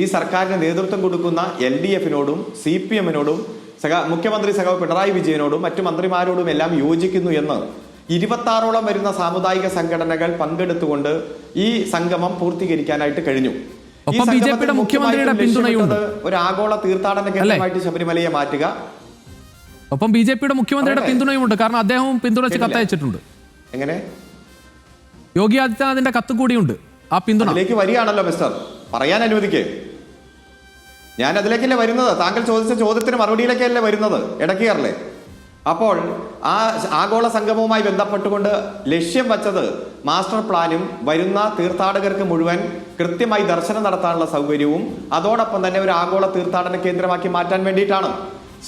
ഈ സർക്കാരിന് നേതൃത്വം കൊടുക്കുന്ന LDF-നോടും CPM-നോടും മുഖ്യമന്ത്രി സഖാവ് പിണറായി വിജയനോടും മറ്റു മന്ത്രിമാരോടും എല്ലാം യോജിക്കുന്നു എന്ന് 26ഓളം വരുന്ന സാമുദായിക സംഘടനകൾ പങ്കെടുത്തുകൊണ്ട് ഈ സംഗമം പൂർത്തീകരിക്കാനായിട്ട് കഴിഞ്ഞു. ഈ ബിജെപിയുടെ മുഖ്യമന്ത്രിയുടെ പിന്തുണയുണ്ട്. ഒരു ആഗോള തീർത്ഥാടന കേന്ദ്രമായിട്ട് ശബരിമലയെ മാറ്റുക. ഒപ്പം ബിജെപിയുടെ മുഖ്യമന്ത്രിയുടെ പിന്തുണയുമുണ്ട്. കാരണം അദ്ദേഹവും പിന്തുണച്ച് കത്തയച്ചിട്ടുണ്ട്. എങ്ങനെ? യോഗി ആദിത്യനാഥിന്റെ കത്ത് കൂടിയുണ്ട്. ആ പിന്തുണ അതിലേക്ക് വരികയാണല്ലോ മിസ്റ്റർ, പറയാൻ അനുവദിക്കേ. ഞാൻ അതിലേക്കല്ലേ വരുന്നത്. താങ്കൾ ചോദിച്ച ചോദ്യത്തിന് മറുപടിയിലേക്കല്ലേ വരുന്നത്, ഇടയ്ക്കേറല്ലേ. അപ്പോൾ ആ ആഗോള സംഗമവുമായി ബന്ധപ്പെട്ടുകൊണ്ട് ലക്ഷ്യം വച്ചത് മാസ്റ്റർ പ്ലാനും വരുന്ന തീർത്ഥാടകർക്ക് മുഴുവൻ കൃത്യമായി ദർശനം നടത്താനുള്ള സൗകര്യവും അതോടൊപ്പം തന്നെ ഒരു ആഗോള തീർത്ഥാടന കേന്ദ്രമാക്കി മാറ്റാൻ വേണ്ടിയിട്ടാണ്.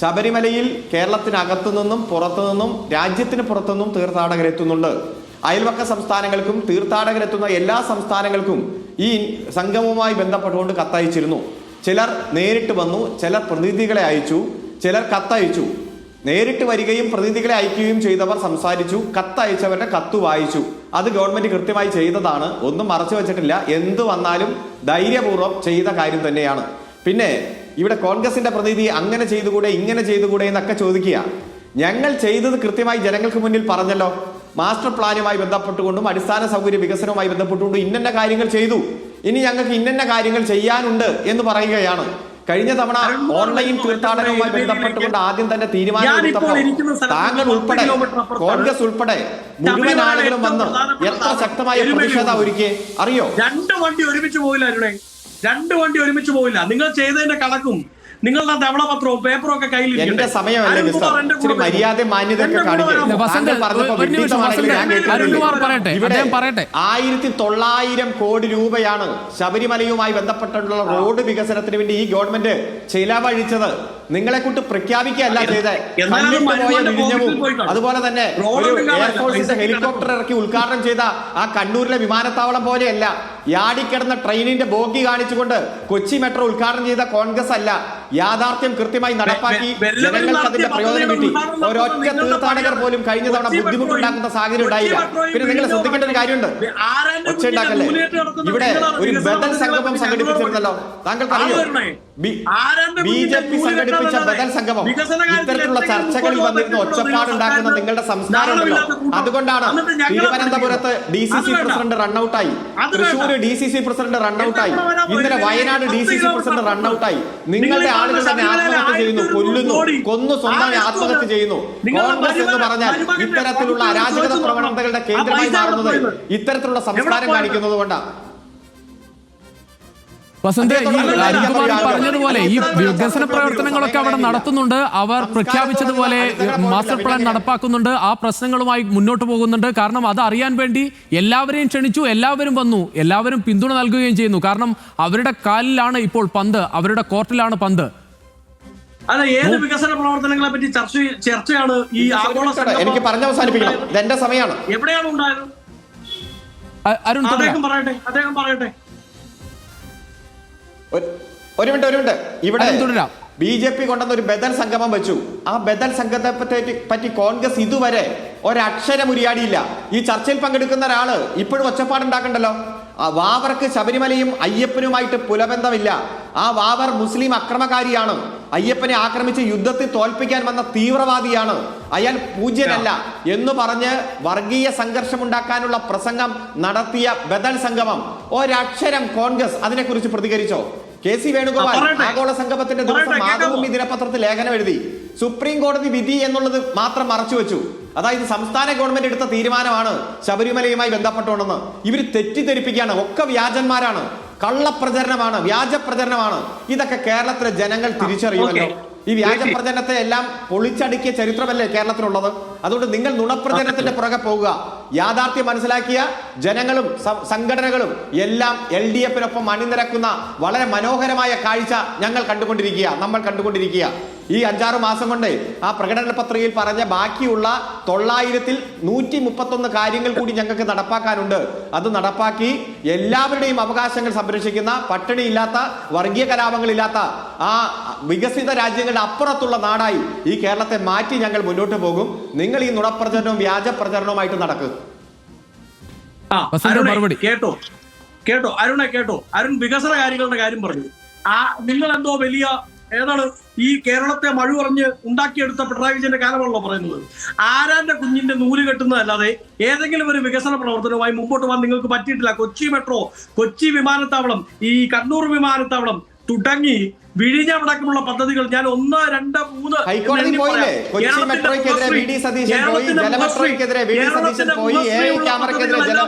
ശബരിമലയിൽ കേരളത്തിനകത്തു നിന്നും പുറത്തു നിന്നും രാജ്യത്തിന് പുറത്തുനിന്നും തീർത്ഥാടകരെത്തുന്നുണ്ട്. അയൽപക്ക സംസ്ഥാനങ്ങൾക്കും തീർത്ഥാടകരെത്തുന്ന എല്ലാ സംസ്ഥാനങ്ങൾക്കും ഈ സംഗമവുമായി ബന്ധപ്പെട്ടുകൊണ്ട് കത്തയച്ചിരുന്നു. ചിലർ നേരിട്ട് വന്നു, ചിലർ പ്രതിനിധികളെ അയച്ചു, ചിലർ കത്തയച്ചു. നേരിട്ട് വരികയും പ്രതിനിധികളെ അയക്കുകയും ചെയ്തവർ സംസാരിച്ചു, കത്തയച്ചവരുടെ കത്ത് വായിച്ചു. അത് ഗവൺമെന്റ് കൃത്യമായി ചെയ്തതാണ്, ഒന്നും മറച്ചു വെച്ചിട്ടില്ല. എന്ത് വന്നാലും ധൈര്യപൂർവ്വം ചെയ്ത കാര്യം തന്നെയാണ്. പിന്നെ ഇവിടെ കോൺഗ്രസിന്റെ പ്രതിനിധി അങ്ങനെ ചെയ്തുകൂടെ ഇങ്ങനെ ചെയ്തുകൂടെ എന്നൊക്കെ ചോദിക്കുക. ഞങ്ങൾ ചെയ്തത് കൃത്യമായി ജനങ്ങൾക്ക് മുന്നിൽ പറഞ്ഞല്ലോ. മാസ്റ്റർ പ്ലാനുമായി ബന്ധപ്പെട്ടുകൊണ്ടും അടിസ്ഥാന സൗകര്യ വികസനവുമായി ബന്ധപ്പെട്ടുകൊണ്ടും ഇന്ന കാര്യങ്ങൾ ചെയ്തു, ഇനി ഞങ്ങൾക്ക് ഇന്ന കാര്യങ്ങൾ ചെയ്യാനുണ്ട് എന്ന് പറയുകയാണ്. കഴിഞ്ഞ തവണ ഓൺലൈൻ തീർത്ഥാടനവുമായി ബന്ധപ്പെട്ടുകൊണ്ട് ആദ്യം തന്നെ തീരുമാനമെടുത്തപ്പോൾ താങ്കൾ ഉൾപ്പെടെ കോൺഗ്രസ് ഉൾപ്പെടെ മുഴുവൻ ആളുകളും വന്ന് എത്ര ശക്തമായ പ്രതിഷേധം ഒരുക്കിയേ അറിയോ? 2 വണ്ടി ഒരുമിച്ച് പോയില്ല അരുണേ, 2 വണ്ടി ഒരുമിച്ച് പോയില്ല. നിങ്ങൾ ചെയ്തതിന്റെ കണക്കും നിങ്ങളുടെ ധവളപത്രവും പേപ്പറും ഒക്കെ കയ്യിൽ. എന്റെ സമയമല്ലേ മിസ്റ്റർ, ഇച്ചിരി മര്യാദ മാന്യതയൊക്കെ കാണിക്കും. 1900 കോടി രൂപയാണ് ശബരിമലയുമായി ബന്ധപ്പെട്ടുള്ള റോഡ് വികസനത്തിന് വേണ്ടി ഈ ഗവൺമെന്റ് ചിലവഴിച്ചത്. നിങ്ങളെ കൊണ്ട് പ്രഖ്യാപിക്കുകയല്ല ചെയ്തത്. അതുപോലെ തന്നെ ഒരു എയർഫോഴ്സിന്റെ ഹെലികോപ്റ്റർ ഇറക്കി ഉദ്ഘാടനം ചെയ്ത ആ കണ്ണൂരിലെ വിമാനത്താവളം പോലെയല്ല. യാടിക്കിടന്ന ട്രെയിനിന്റെ ബോഗി കാണിച്ചുകൊണ്ട് കൊച്ചി മെട്രോ ഉദ്ഘാടനം ചെയ്ത കോൺഗ്രസ് അല്ല. യാഥാർത്ഥ്യം കൃത്യമായി നടപ്പാക്കി ജനങ്ങൾക്ക് അതിന്റെ പ്രയോജനം കിട്ടി. ഒരൊറ്റ തീർത്ഥാടകർ പോലും കഴിഞ്ഞ തവണ ബുദ്ധിമുട്ടുണ്ടാക്കുന്ന സാഹചര്യം ഉണ്ടായില്ല. പിന്നെ നിങ്ങൾ ശ്രദ്ധിക്കേണ്ട ഒരു കാര്യമുണ്ട്, ഒച്ച ഉണ്ടാക്കല്ലേ. ഇവിടെ ഒരു ബദൽ സംഗമം സംഘടിപ്പിച്ചിരുന്നല്ലോ, താങ്കൾക്കറിയോ? BJP സംഘടിപ്പിച്ച ബദൽ സംഗമം ഇത്തരത്തിലുള്ള ചർച്ചകളിൽ വന്നിരുന്ന ഒച്ചപ്പാടുണ്ടാക്കുന്ന നിങ്ങളുടെ സംസ്കാരമുണ്ടല്ലോ. അതുകൊണ്ടാണ് തിരുവനന്തപുരത്ത് DCC പ്രസിഡന്റ് റണ്ണൌട്ടായി, തൃശ്ശൂർ DCC പ്രസിഡന്റ് റണ്ണൌട്ടായി, ഇന്നലെ വയനാട് DCC പ്രസിഡന്റ് റണ്ണൌട്ടായി. നിങ്ങളുടെ ആളുകൾ തന്നെ ആത്മഹത്യ ചെയ്യുന്നു, കൊല്ലുന്നു, കൊന്നു സ്വന്തം ആത്മഹത്യ ചെയ്യുന്നു. കോൺഗ്രസ് എന്ന് പറഞ്ഞാൽ ഇത്തരത്തിലുള്ള അരാജകത പ്രവണതകളുടെ കേന്ദ്രമായി മാറുന്നത് ഇത്തരത്തിലുള്ള സംസ്കാരം കാണിക്കുന്നത് കൊണ്ടാണ്. വസന്ത്, ഈ അരുൺകുമാർ പറഞ്ഞതുപോലെ ഈ വികസന പ്രവർത്തനങ്ങളൊക്കെ അവിടെ നടത്തുന്നുണ്ട്. അവർ പ്രഖ്യാപിച്ചതുപോലെ മാസ്റ്റർ പ്ലാൻ നടപ്പാക്കുന്നുണ്ട്. ആ പ്രശ്നങ്ങളുമായി മുന്നോട്ട് പോകുന്നുണ്ട്. കാരണം അത് അറിയാൻ വേണ്ടി എല്ലാവരെയും ക്ഷണിച്ചു, എല്ലാവരും വന്നു, എല്ലാവരും പിന്തുണ നൽകുകയും ചെയ്യുന്നു. കാരണം അവരുടെ കാലിലാണ് ഇപ്പോൾ പന്ത്, അവരുടെ കോർട്ടിലാണ് പന്ത്. അല്ല, ഏത് വികസന പ്രവർത്തനങ്ങളെ പറ്റി ചർച്ചയാണ് ഈ ആഗോള? എനിക്ക് പറഞ്ഞ അവസാനിപ്പിക്കണം, എന്റെ സമയമാണ്. എവിടെയാണ് ഉണ്ടായത്? അദ്ദേഹം പറയട്ടെ. ഒരു മിനിറ്റ്. ഇവിടെ BJP കൊണ്ടുവന്ന ഒരു ബദൽ സംഗമം വെച്ചു. ആ ബദൽ സംഗമത്തെ പറ്റി കോൺഗ്രസ് ഇതുവരെ ഒരക്ഷരം ഉരിയാടിയില്ല. ഈ ചർച്ചയിൽ പങ്കെടുക്കുന്ന ഒരാള് ഇപ്പോഴും ഒച്ചപ്പാടുണ്ടാക്കണ്ടല്ലോ. ആ വാവർക്ക് ശബരിമലയും അയ്യപ്പനുമായിട്ട് പുലബന്ധമില്ല. ആ വാവർ മുസ്ലിം അക്രമകാരിയാണ്. അയ്യപ്പനെ ആക്രമിച്ച് യുദ്ധത്തിൽ തോൽപ്പിക്കാൻ വന്ന തീവ്രവാദിയാണ്. അയാൾ പൂജ്യനല്ല എന്ന് പറഞ്ഞ് വർഗീയ സംഘർഷമുണ്ടാക്കാനുള്ള പ്രസംഗം നടത്തിയ ബദൽ സംഗമം ഒരക്ഷരം കോൺഗ്രസ് അതിനെക്കുറിച്ച് പ്രതികരിച്ചോ? KC വേണുഗോപാൽ ആഗോള സംഗമത്തിന്റെ ദിവസം മാതൃഭൂമി ദിനപത്രത്തിൽ ലേഖനം എഴുതി. സുപ്രീം കോടതി വിധി എന്നുള്ളത് മാത്രം മറച്ചു വെച്ചു. അതായത് സംസ്ഥാന ഗവൺമെന്റ് എടുത്ത തീരുമാനമാണ് ശബരിമലയുമായി ബന്ധപ്പെട്ടുകൊണ്ടെന്ന്. ഇവർ തെറ്റിദ്ധരിപ്പിക്കുകയാണ്. ഒക്കെ വ്യാജന്മാരാണ്, കള്ളപ്രചരണമാണ്, വ്യാജ പ്രചരണമാണ്. ഇതൊക്കെ കേരളത്തിലെ ജനങ്ങൾ തിരിച്ചറിയുമല്ലോ. ഈ വ്യാജ പ്രചരണത്തെ എല്ലാം പൊളിച്ചടുക്കിയ ചരിത്രമല്ലേ കേരളത്തിലുള്ളത്. അതുകൊണ്ട് നിങ്ങൾ നുണപ്രചരണത്തിന്റെ പുറകെ പോകുക. യാഥാർത്ഥ്യം മനസ്സിലാക്കിയ ജനങ്ങളും സംഘടനകളും എല്ലാം LDF-നൊപ്പം അണിനിരക്കുന്ന വളരെ മനോഹരമായ കാഴ്ച നമ്മൾ കണ്ടുകൊണ്ടിരിക്കുക. ഈ 5-6 മാസം കൊണ്ട് ആ പ്രകടന പത്രികയിൽ പറഞ്ഞ ബാക്കിയുള്ള 900-ൽ 131 കാര്യങ്ങൾ കൂടി ഞങ്ങൾക്ക് നടപ്പാക്കാനുണ്ട്. അത് നടപ്പാക്കി എല്ലാവരുടെയും അവകാശങ്ങൾ സംരക്ഷിക്കുന്ന, പട്ടിണിയില്ലാത്ത, വർഗീയ കലാപങ്ങളില്ലാത്ത ആ വികസിത രാജ്യങ്ങളുടെ അപ്പുറത്തുള്ള നാടായി ഈ കേരളത്തെ മാറ്റി ഞങ്ങൾ മുന്നോട്ട് പോകും. നിങ്ങൾ ഈ നുണപ്രചരണവും വ്യാജ പ്രചരണവുമായിട്ട് നടക്കുക. വസന്ത മറുപടി കേട്ടോ അരുണെ കേട്ടോ. അരുൺ വികസന കാര്യങ്ങളുടെ കാര്യം പറഞ്ഞു. നിങ്ങൾ എന്തോ വലിയ ഏതാണ് ഈ കേരളത്തെ മഴ പറഞ്ഞ് ഉണ്ടാക്കിയെടുത്ത പിണറായി വിജയന്റെ കാലമാണല്ലോ പറയുന്നത്. ആരാന്റെ കുഞ്ഞിന്റെ നൂല് കെട്ടുന്നതല്ലാതെ ഏതെങ്കിലും ഒരു വികസന പ്രവർത്തനവുമായി മുമ്പോട്ട് പോകാൻ നിങ്ങൾക്ക് പറ്റിയിട്ടില്ല. കൊച്ചി മെട്രോ, കൊച്ചി വിമാനത്താവളം, ഈ കണ്ണൂർ വിമാനത്താവളം തുടങ്ങി വിഴിഞ്ഞമടക്കമുള്ള പദ്ധതികൾ ഞാൻ 1, 2, 3 ഹൈക്കോടതി പോയില്ലേ? കൊച്ചി മെട്രോയ്ക്കെതിരെ വി ഡി സതീശൻ പോയി, ജലമെട്രോയ്ക്കെതിരെ വി ഡി സതീശൻ പോയി, AI ക്യാമറയ്ക്കെതിരെ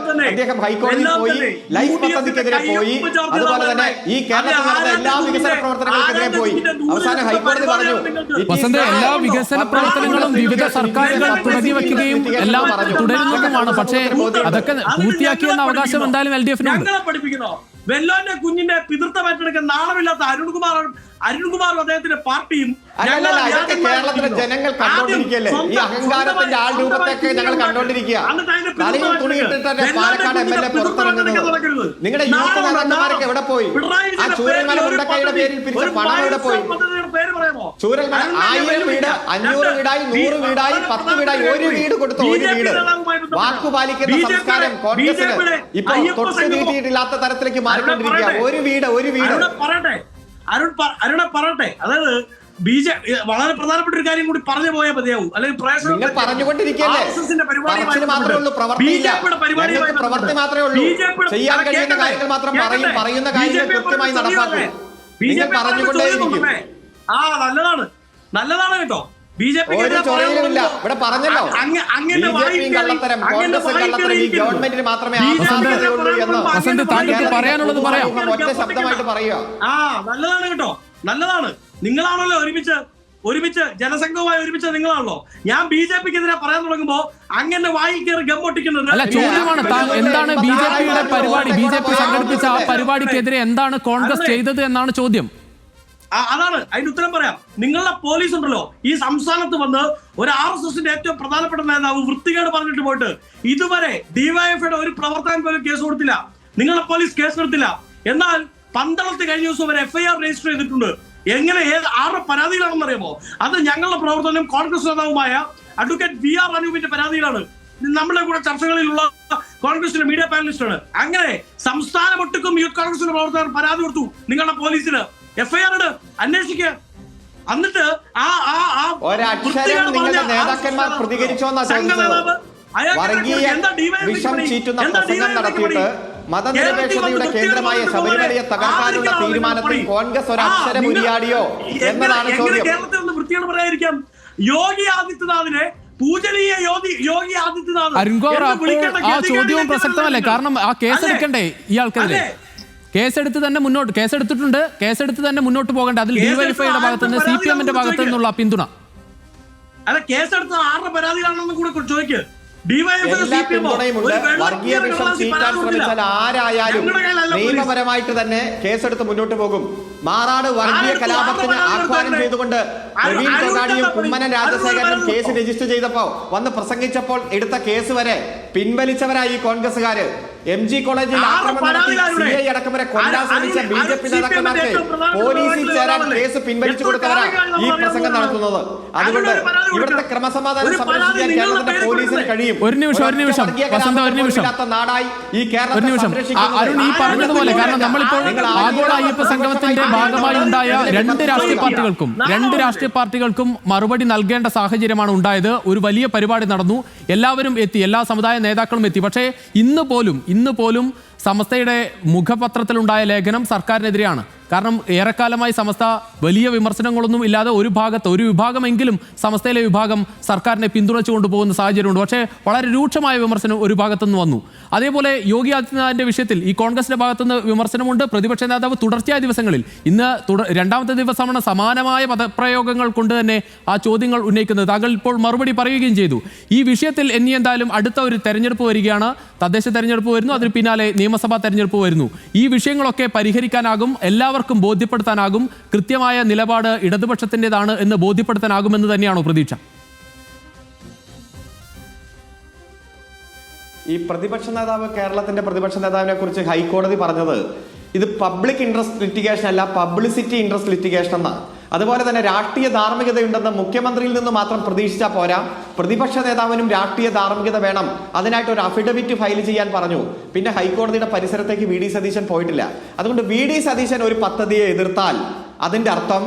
അദ്ദേഹം ഹൈക്കോടതിയിൽ പോയി, ലൈഫ് പദ്ധതിക്കെതിരെ പോയി, അതുപോലെ തന്നെ ഈ കേരളത്തിൽ നടന്ന എല്ലാ വികസന പ്രവർത്തനങ്ങൾക്കെതിരെ പോയി. അവസാനം ഹൈക്കോടതി പറഞ്ഞു വസന്ത എല്ലാ വികസന പ്രവർത്തനങ്ങളും വിവിധ സർക്കാരുകൾ തുടങ്ങി വെക്കുകയും എല്ലാം തുടരുന്നതുമാണ്. പക്ഷേ അതൊക്കെ പൂർത്തിയാക്കിയെന്ന അവകാശം എന്തായാലും LDF-നുണ്ട്. പഠിപ്പിക്കണോ? വെല്ലോന്റെ കുഞ്ഞിന്റെ പിതൃത്വം ഏറ്റെടുക്കാൻ നാണമില്ലാത്ത അരുൺകുമാറും അദ്ദേഹത്തിന്റെ പാർട്ടിയും കേരളത്തിലെ ജനങ്ങൾ കണ്ടോണ്ടിരിക്കല്ലേ? ഈ അഹങ്കാരത്തിന്റെ ആൾ രൂപത്തൊക്കെ ഞങ്ങൾ കണ്ടോണ്ടിരിക്കുക. തലയിൽ തുണിയിട്ടിട്ടല്ലേ പാലക്കാട് MLA പുറത്തിറങ്ങുന്നത്? നിങ്ങളുടെ യൂത്ത് നേതാക്കന്മാരൊക്കെ എവിടെ പോയി? ആ ചൂരൽമല ഉണ്ടക്കൈയുടെ പേരിൽ പിരിച്ച പണം എവിടെ പോയി? ചൂരൽമല 1000 വീട്, 500 വീടായി, 100 വീടായി, 10 വീടായി, ഒരു വീട് കൊടുത്തു. ഒരു വീട് വാക്കുപാലിക്കുന്ന സംസ്കാരം കോൺഗ്രസിന് ഇപ്പൊ തൊട്ട് നീട്ടിയിട്ടില്ലാത്ത തരത്തിലേക്ക് മാറിക്കൊണ്ടിരിക്കുക. ഒരു വീട് അരുണെ പറയട്ടെ. അതായത് വളരെ പ്രധാനപ്പെട്ട ഒരു കാര്യം കൂടി പറഞ്ഞു പോയാൽ മതിയാവും. അല്ലെങ്കിൽ പറഞ്ഞുകൊണ്ടിരിക്കുകയല്ലേ? പ്രവൃത്തി മാത്രമേ ഉള്ളൂ. ചെയ്യാൻ കഴിയുന്ന കാര്യങ്ങൾ മാത്രം പറയും, പറയുന്ന കാര്യങ്ങൾ കൃത്യമായി നടപ്പാക്കും. നിങ്ങൾ പറഞ്ഞുകൊണ്ടേയിരിക്കും. നല്ലതാണ് കേട്ടോ. BJP ഇവിടെ പറഞ്ഞല്ലോ, കള്ളത്തരം, കോൺഗ്രസ് കള്ളത്തരം, ഈ ഗവൺമെന്റിന് മാത്രമേ പറയാനുള്ളത് പറയാം. ഒറ്റ ശബ്ദമായിട്ട് പറയുക. നല്ലതാണ് കേട്ടോ, നല്ലതാണ്. നിങ്ങളാണല്ലോ ഒരുമിച്ച് ജനസംഘവുമായി ഒരുമിച്ച് നിങ്ങളാണല്ലോ. ഞാൻ BJP-ക്കെതിരെ പറയാൻ തുടങ്ങുമ്പോ അങ്ങനെ വായിൽ കയറി ഗമ്മൊട്ടിക്കുന്നത് അല്ല, ചോദ്യമാണ്. എന്താണ് BJP-യുടെ പരിപാടി? BJP സംഘടിപ്പിച്ച ആ പരിപാടിക്കെതിരെ എന്താണ് കോൺഗ്രസ് ചെയ്തത് എന്നാണ് ചോദ്യം. അതാണ് അതിന്റെ ഉത്തരം പറയാം. നിങ്ങളുടെ പോലീസ് ഉണ്ടല്ലോ, ഈ സംസ്ഥാനത്ത് വന്ന് ഒരു RSSന്റെ ഏറ്റവും പ്രധാനപ്പെട്ട നേതാവ് വൃത്തികേട് പറഞ്ഞിട്ട് പോയിട്ട് ഇതുവരെ DYFIയുടെ ഒരു പ്രവർത്തകൻ പോലും കേസ് കൊടുത്തില്ല. നിങ്ങളുടെ പോലീസ് കേസ് എടുത്തില്ല. എന്നാൽ 12 കഴിഞ്ഞ ദിവസം വരെ FIR രജിസ്റ്റർ ചെയ്തിട്ടുണ്ട്. എങ്ങനെ ആരുടെ പരാതിയിലാണെന്ന് അറിയാമോ? അത് ഞങ്ങളുടെ പ്രവർത്തനം കോൺഗ്രസ് നേതാവുമായ അഡ്വക്കേറ്റ് VR അനൂപിന്റെ പരാതിയിലാണ്. നമ്മുടെ കൂടെ ചർച്ചകളിലുള്ള കോൺഗ്രസിന്റെ മീഡിയ പാനലിസ്റ്റാണ്. അങ്ങനെ സംസ്ഥാനമൊട്ടുക്കും യൂത്ത് കോൺഗ്രസിന്റെ പ്രവർത്തകർ പരാതി കൊടുത്തു നിങ്ങളുടെ പോലീസിന്. FIR അന്വേഷിക്കുക. എന്നിട്ട് ഒരക്ഷരം നിങ്ങളുടെ നേതാക്കന്മാർ പ്രതികരിച്ചോന്നാ ചോദിച്ചത്. വർഗീയ വിഷം ചീറ്റുന്ന പ്രസംഗം നടത്തിയിട്ട് മതനിരപേക്ഷതയുടെ കേന്ദ്രമായ ശബരിമലയെ തകർക്കാനുള്ള തീരുമാനത്തിൽ കോൺഗ്രസ് ഒരക്ഷരം ഉരിയാടിയോ എന്നതാണ് ചോദ്യം. കേരളത്തിൽ ഒന്ന് വൃത്തിയോട് പറയാതിരിക്കാം. യോഗി ആദിത്യനാഥിനെ പൂജനീയ യോഗി ആദിത്യനാഥ് ആ ചോദ്യവും പ്രസക്തമല്ലേ? കാരണം ആ കേസ് എടുക്കണ്ടേ ഇയാൾക്കെതിരെ? കേസെടുത്ത് തന്നെ മുന്നോട്ട് പോകണ്ടേ? അതിൽ DYFIയുടെ ഭാഗത്തു നിന്ന് CPM-ന്റെ ഭാഗത്തു നിന്നുള്ള പിന്തുണ. അല്ല, കേസെടുത്ത ആരുടെ പരാതിയിലാണെന്നും കൂടെ ചോദിക്കുക. വർഗീയ വിഷം ചീറ്റാൻ ശ്രമിച്ചാൽ ആരായാലും നിയമപരമായിട്ട് തന്നെ കേസെടുത്ത് മുന്നോട്ട് പോകും. മാറാട് വർഗീയ കലാപത്തിന് ആഹ്വാനം ചെയ്തുകൊണ്ട് പ്രവീൺ തൊഗാഡിയും കുമ്മനം രാജശേഖരനും കേസ് രജിസ്റ്റർ ചെയ്തപ്പോ വന്ന് പ്രസംഗിച്ചപ്പോൾ എടുത്ത കേസ് വരെ പിൻവലിച്ചവരായി കോൺഗ്രസുകാര്. MG കോളേജിൽ ആക്രമണം നടത്തി CI അടക്കം വരെ കൊല്ലാൻ ശ്രമിച്ച BJP നേതാക്കന്മാർക്ക് പോലീസിൽ ചേരാൻ കേസ് പിൻവലിച്ചു കൊടുത്തവരാ ഈ പ്രസംഗം നടത്തുന്നത്. അതുകൊണ്ട് ഇവിടുത്തെ ക്രമസമാധാനം സംരക്ഷിക്കാൻ കേരളത്തിന്റെ പോലീസിന് കഴിയും. ഒരു നിമിഷം നാടായി ഈ കേരളം അരുൺ ഈ പറഞ്ഞതുപോലെ, കാരണം നമ്മളിപ്പോൾ ആഗോള അയ്യപ്പ സംഗമത്തിന്റെ ഭാഗമായി ഉണ്ടായ രണ്ട് രാഷ്ട്രീയ പാർട്ടികൾക്കും മറുപടി നൽകേണ്ട സാഹചര്യമാണ് ഉണ്ടായത്. ഒരു വലിയ പരിപാടി നടന്നു, എല്ലാവരും എത്തി, എല്ലാ സമുദായ നേതാക്കളും എത്തി. പക്ഷേ ഇന്ന് പോലും സമസ്തയുടെ മുഖപത്രത്തിലുണ്ടായ ലേഖനം സർക്കാരിനെതിരെയാണ്. കാരണം ഏറെക്കാലമായി സമസ്ത വലിയ വിമർശനങ്ങളൊന്നും ഇല്ലാതെ ഒരു വിഭാഗമെങ്കിലും സമസ്തയിലെ വിഭാഗം സർക്കാരിനെ പിന്തുണച്ചു കൊണ്ടുപോകുന്ന സാഹചര്യമുണ്ട്. പക്ഷേ വളരെ രൂക്ഷമായ വിമർശനം ഒരു ഭാഗത്തുനിന്ന് വന്നു. അതേപോലെ യോഗി ആദിത്യനാഥിന്റെ വിഷയത്തിൽ ഈ കോൺഗ്രസിന്റെ ഭാഗത്തുനിന്ന് വിമർശനമുണ്ട്. പ്രതിപക്ഷ നേതാവ് തുടർച്ചയായ ദിവസങ്ങളിൽ, ഇന്ന് രണ്ടാമത്തെ ദിവസമാണ് സമാനമായ പദപ്രയോഗങ്ങൾ കൊണ്ട് തന്നെ ആ ചോദ്യങ്ങൾ ഉന്നയിക്കുന്നത്. താങ്കൾ ഇപ്പോൾ മറുപടി പറയുകയും ചെയ്തു. ഈ വിഷയത്തിൽ എന്തായാലും അടുത്ത ഒരു തെരഞ്ഞെടുപ്പ് വരികയാണ്. തദ്ദേശ തെരഞ്ഞെടുപ്പ് വരുന്നു, അതിന് പിന്നാലെ നിയമസഭാ തെരഞ്ഞെടുപ്പ് വരുന്നു. ഈ വിഷയങ്ങളൊക്കെ പരിഹരിക്കാനാകും, എല്ലാവർക്കും ബോധ്യപ്പെടുത്താനാകും, കൃത്യമായ നിലപാട് ഇടതുപക്ഷത്തിൻ്റെതാണ് എന്ന് ബോധ്യപ്പെടുത്താനാകുമെന്ന് തന്നെയാണോ പ്രതീക്ഷ? ഈ കേരളത്തിന്റെ പ്രതിപക്ഷ നേതാവിനെ കുറിച്ച് ഹൈക്കോടതി പറഞ്ഞത് ഇത് പബ്ലിക് ഇൻട്രസ്റ്റ് ലിറ്റിഗേഷൻ അല്ല, പബ്ലിസിറ്റി ഇൻട്രസ്റ്റ് ലിറ്റിഗേഷൻ എന്നാണ്. അതുപോലെ തന്നെ രാഷ്ട്രീയ ധാർമ്മികതയുണ്ടെന്ന് മുഖ്യമന്ത്രിയിൽ നിന്ന് മാത്രം പ്രതീക്ഷിച്ചാൽ പോരാ, പ്രതിപക്ഷ നേതാവിനും രാഷ്ട്രീയ ധാർമ്മികത വേണം. അതിനായിട്ട് ഒരു അഫിഡവിറ്റ് ഫയൽ ചെയ്യാൻ പറഞ്ഞു. പിന്നെ ഹൈക്കോടതിയുടെ പരിസരത്തേക്ക് വി ഡി സതീശൻ പോയിട്ടില്ല. അതുകൊണ്ട് വി ഡി സതീശൻ ഒരു പദ്ധതിയെ എതിർത്താൽ അതിന്റെ അർത്ഥം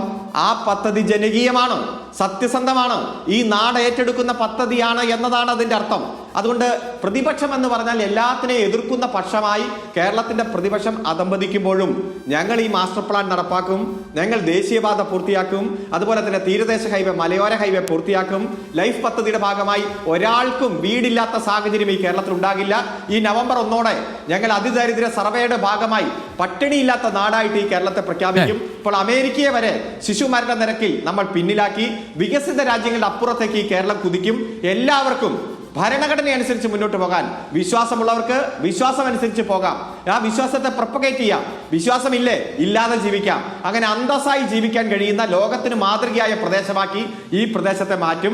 ആ പദ്ധതി ജനകീയമാണ്, സത്യസന്ധമാണ്, ഈ നാട് ഏറ്റെടുക്കുന്ന പദ്ധതിയാണ് എന്നതാണ് അതിന്റെ അർത്ഥം. അതുകൊണ്ട് പ്രതിപക്ഷം എന്ന് പറഞ്ഞാൽ എല്ലാത്തിനെയും എതിർക്കുന്ന പക്ഷമായി കേരളത്തിന്റെ പ്രതിപക്ഷം അധംപതിക്കുമ്പോഴും ഞങ്ങൾ ഈ മാസ്റ്റർ പ്ലാൻ നടപ്പാക്കും, ഞങ്ങൾ ദേശീയപാത പൂർത്തിയാക്കും, അതുപോലെ തന്നെ തീരദേശ ഹൈവേ, മലയോര ഹൈവേ പൂർത്തിയാക്കും. ലൈഫ് പദ്ധതിയുടെ ഭാഗമായി ഒരാൾക്കും വീടില്ലാത്ത സാഹചര്യം ഈ കേരളത്തിൽ ഉണ്ടാകില്ല. ഈ നവംബർ 1 ഞങ്ങൾ അതിദാരിദ്ര്യ സർവേയുടെ ഭാഗമായി പട്ടിണിയില്ലാത്ത നാടായിട്ട് ഈ കേരളത്തെ പ്രഖ്യാപിക്കും. ഇപ്പോൾ അമേരിക്കയെ വരെ ശിശുമരണ നിരക്കിൽ നമ്മൾ പിന്നിലാക്കി. വികസിത രാജ്യങ്ങളുടെ അപ്പുറത്തേക്ക് ഈ കേരളം കുതിക്കും. എല്ലാവർക്കും ഭരണഘടന അനുസരിച്ച് മുന്നോട്ട് പോകാൻ വിശ്വാസമുള്ളവർക്ക് വിശ്വാസം അനുസരിച്ച് പോകാം. ആ വിശ്വാസത്തെ പ്രൊപ്പഗേറ്റ് ചെയ്യാം. വിശ്വാസമില്ലേ, ഇല്ലാതെ ജീവിക്കാം. അങ്ങനെ അന്തസ്സായി ജീവിക്കാൻ കഴിയുന്ന ലോകത്തിന് മാതൃകയായ പ്രദേശമാക്കി ഈ പ്രദേശത്തെ മാറ്റും.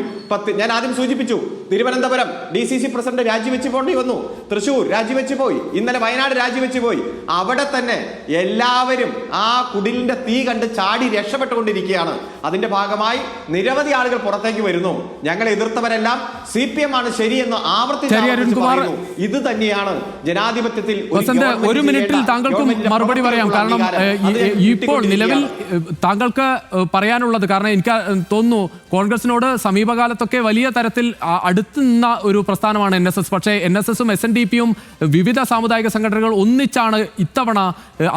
ഞാൻ ആദ്യം സൂചിപ്പിച്ചു, തിരുവനന്തപുരം DCC പ്രസിഡന്റ് രാജിവെച്ച് പോകേണ്ടി വന്നു, തൃശൂർ രാജിവെച്ച് പോയി, ഇന്നലെ വയനാട് രാജിവെച്ച് പോയി. അവിടെ തന്നെ എല്ലാവരും ആ കുടിലിന്റെ തീ കണ്ട് ചാടി രക്ഷപ്പെട്ടുകൊണ്ടിരിക്കുകയാണ്. അതിന്റെ ഭാഗമായി നിരവധി ആളുകൾ പുറത്തേക്ക് വരുന്നു. ഞങ്ങളെ എതിർത്തവരെല്ലാം CPM ആണ് ശരിയെന്ന് ആവർത്തിച്ച് പറയുന്നു. ഇത് തന്നെയാണ് ജനാധിപത്യത്തിൽ. ഒരു മിനിറ്റിൽ താങ്കൾക്കും മറുപടി പറയാം. കാരണം ഇപ്പോൾ നിലവിൽ താങ്കൾക്ക് പറയാനുള്ളത്, കാരണം എനിക്ക് തോന്നുന്നു കോൺഗ്രസിനോട് സമീപകാലത്തൊക്കെ വലിയ തരത്തിൽ അടുത്ത് നിന്ന ഒരു പ്രസ്ഥാനമാണ് NSS. പക്ഷേ NSSും SNDPയും വിവിധ സാമുദായിക സംഘടനകൾ ഒന്നിച്ചാണ് ഇത്തവണ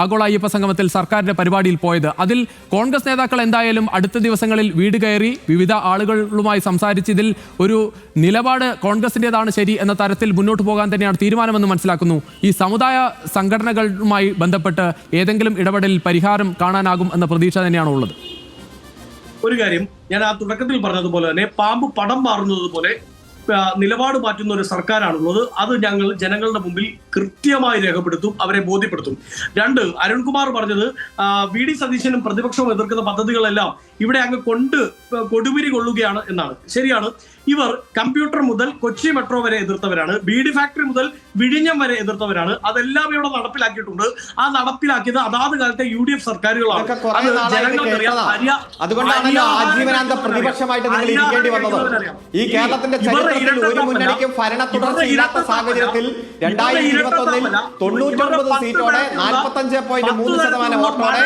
ആഗോള അയ്യപ്പ സംഗമത്തിൽ സർക്കാരിന്റെ പരിപാടിയിൽ പോയത്. അതിൽ കോൺഗ്രസ് നേതാക്കൾ എന്തായാലും അടുത്ത ദിവസങ്ങളിൽ വീട് കയറി വിവിധ ആളുകളുമായി സംസാരിച്ച് ഇതിൽ ഒരു നിലപാട് കോൺഗ്രസിൻ്റെതാണ് ശരി എന്ന തരത്തിൽ മുന്നോട്ട് പോകാൻ തന്നെയാണ് തീരുമാനമെന്ന് മനസ്സിലാക്കുന്നു. ഈ സമുദായ സംഘടനകളുമായി ബന്ധപ്പെട്ട് ഏതെങ്കിലും ഇടപെടലിൽ പരിഹാരം കാണാനാകും എന്ന പ്രതീക്ഷ തന്നെയാണ് ഉള്ളത്. ഒരു കാര്യം ഞാൻ ആ തുടക്കത്തിൽ പറഞ്ഞതുപോലെ തന്നെ പാമ്പ് പടം മാറുന്നത് പോലെ നിലപാട് മാറ്റുന്ന ഒരു സർക്കാരാണുള്ളത്. അത് ഞങ്ങൾ ജനങ്ങളുടെ മുമ്പിൽ കൃത്യമായി രേഖപ്പെടുത്തും, അവരെ ബോധ്യപ്പെടുത്തും. 2, അരുൺകുമാർ പറഞ്ഞത് വി ഡി സതീശനും പ്രതിപക്ഷവും എതിർക്കുന്ന പദ്ധതികളെല്ലാം ഇവിടെ അങ്ങ് കൊടുപിരി കൊള്ളുകയാണ് എന്നാണ്. ശരിയാണ്. ഇവർ കമ്പ്യൂട്ടർ മുതൽ കൊച്ചി മെട്രോ വരെ എതിർത്തവരാണ്. ബീഡി ഫാക്ടറി മുതൽ വിഴിഞ്ഞം വരെ എതിർത്തവരാണ്. അതെല്ലാം ഇവിടെ നടപ്പിലാക്കിയിട്ടുണ്ട്. ആ നടപ്പിലാക്കിയത് അതാത് കാലത്തെ UDF സർക്കാരുകളാണ്. ഈ കേരളത്തിന്റെ ചരിത്രത്തിൽ ഒരു മുന്നണിക്കും ഭരണ തുടർച്ചയില്ലാത്ത സാഹചര്യത്തിൽ 2021 99 സീറ്റോടെ 45.3% വോട്ടോടെ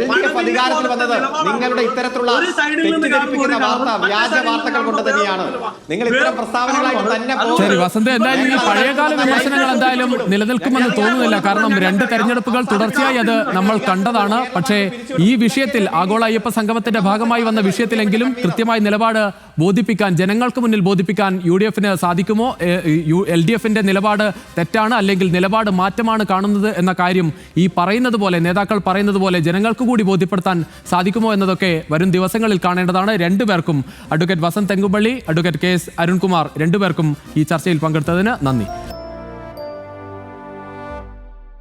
LDF അധികാരത്തിൽ വന്നത് നിങ്ങളുടെ ഇത്തരത്തിലുള്ള തെറ്റിദ്ധരിപ്പിക്കുന്ന വാർത്ത, വ്യാജ വാർത്തകൾ കൊണ്ട് തന്നെയാണ്. നിങ്ങൾ ഇത്തരം പ്രസ്താവനകളായിട്ട് തന്നെ ശരി വസന്ത, എന്തായാലും ഈ പഴയകാല വിമർശനങ്ങൾ എന്തായാലും നിലനിൽക്കുമെന്ന് തോന്നുന്നില്ല. കാരണം 2 തെരഞ്ഞെടുപ്പുകൾ തുടർച്ചയായി അത് നമ്മൾ കണ്ടതാണ്. പക്ഷേ ഈ വിഷയത്തിൽ ആഗോള അയ്യപ്പ സംഗമത്തിന്റെ ഭാഗമായി വന്ന വിഷയത്തിലെങ്കിലും കൃത്യമായി നിലപാട് ബോധിപ്പിക്കാൻ, ജനങ്ങൾക്ക് മുന്നിൽ ബോധിപ്പിക്കാൻ UDFന് സാധിക്കുമോ? LDFന്റെ നിലപാട് തെറ്റാണ് അല്ലെങ്കിൽ നിലപാട് മാറ്റമാണ് കാണുന്നത് എന്ന കാര്യം ഈ പറയുന്നത് പോലെ, നേതാക്കൾ പറയുന്നത് പോലെ ജനങ്ങൾക്ക് കൂടി ബോധ്യപ്പെടുത്താൻ സാധിക്കുമോ എന്നതൊക്കെ വരും ദിവസങ്ങളിൽ കാണേണ്ടതാണ്. 2 പേർക്കും, advocate Vasanth Thengumpally, advocate KS Arunkumar, 2 പേർക്കും ഈ ചർച്ചയിൽ പങ്കെടുത്തതിന് നന്ദി.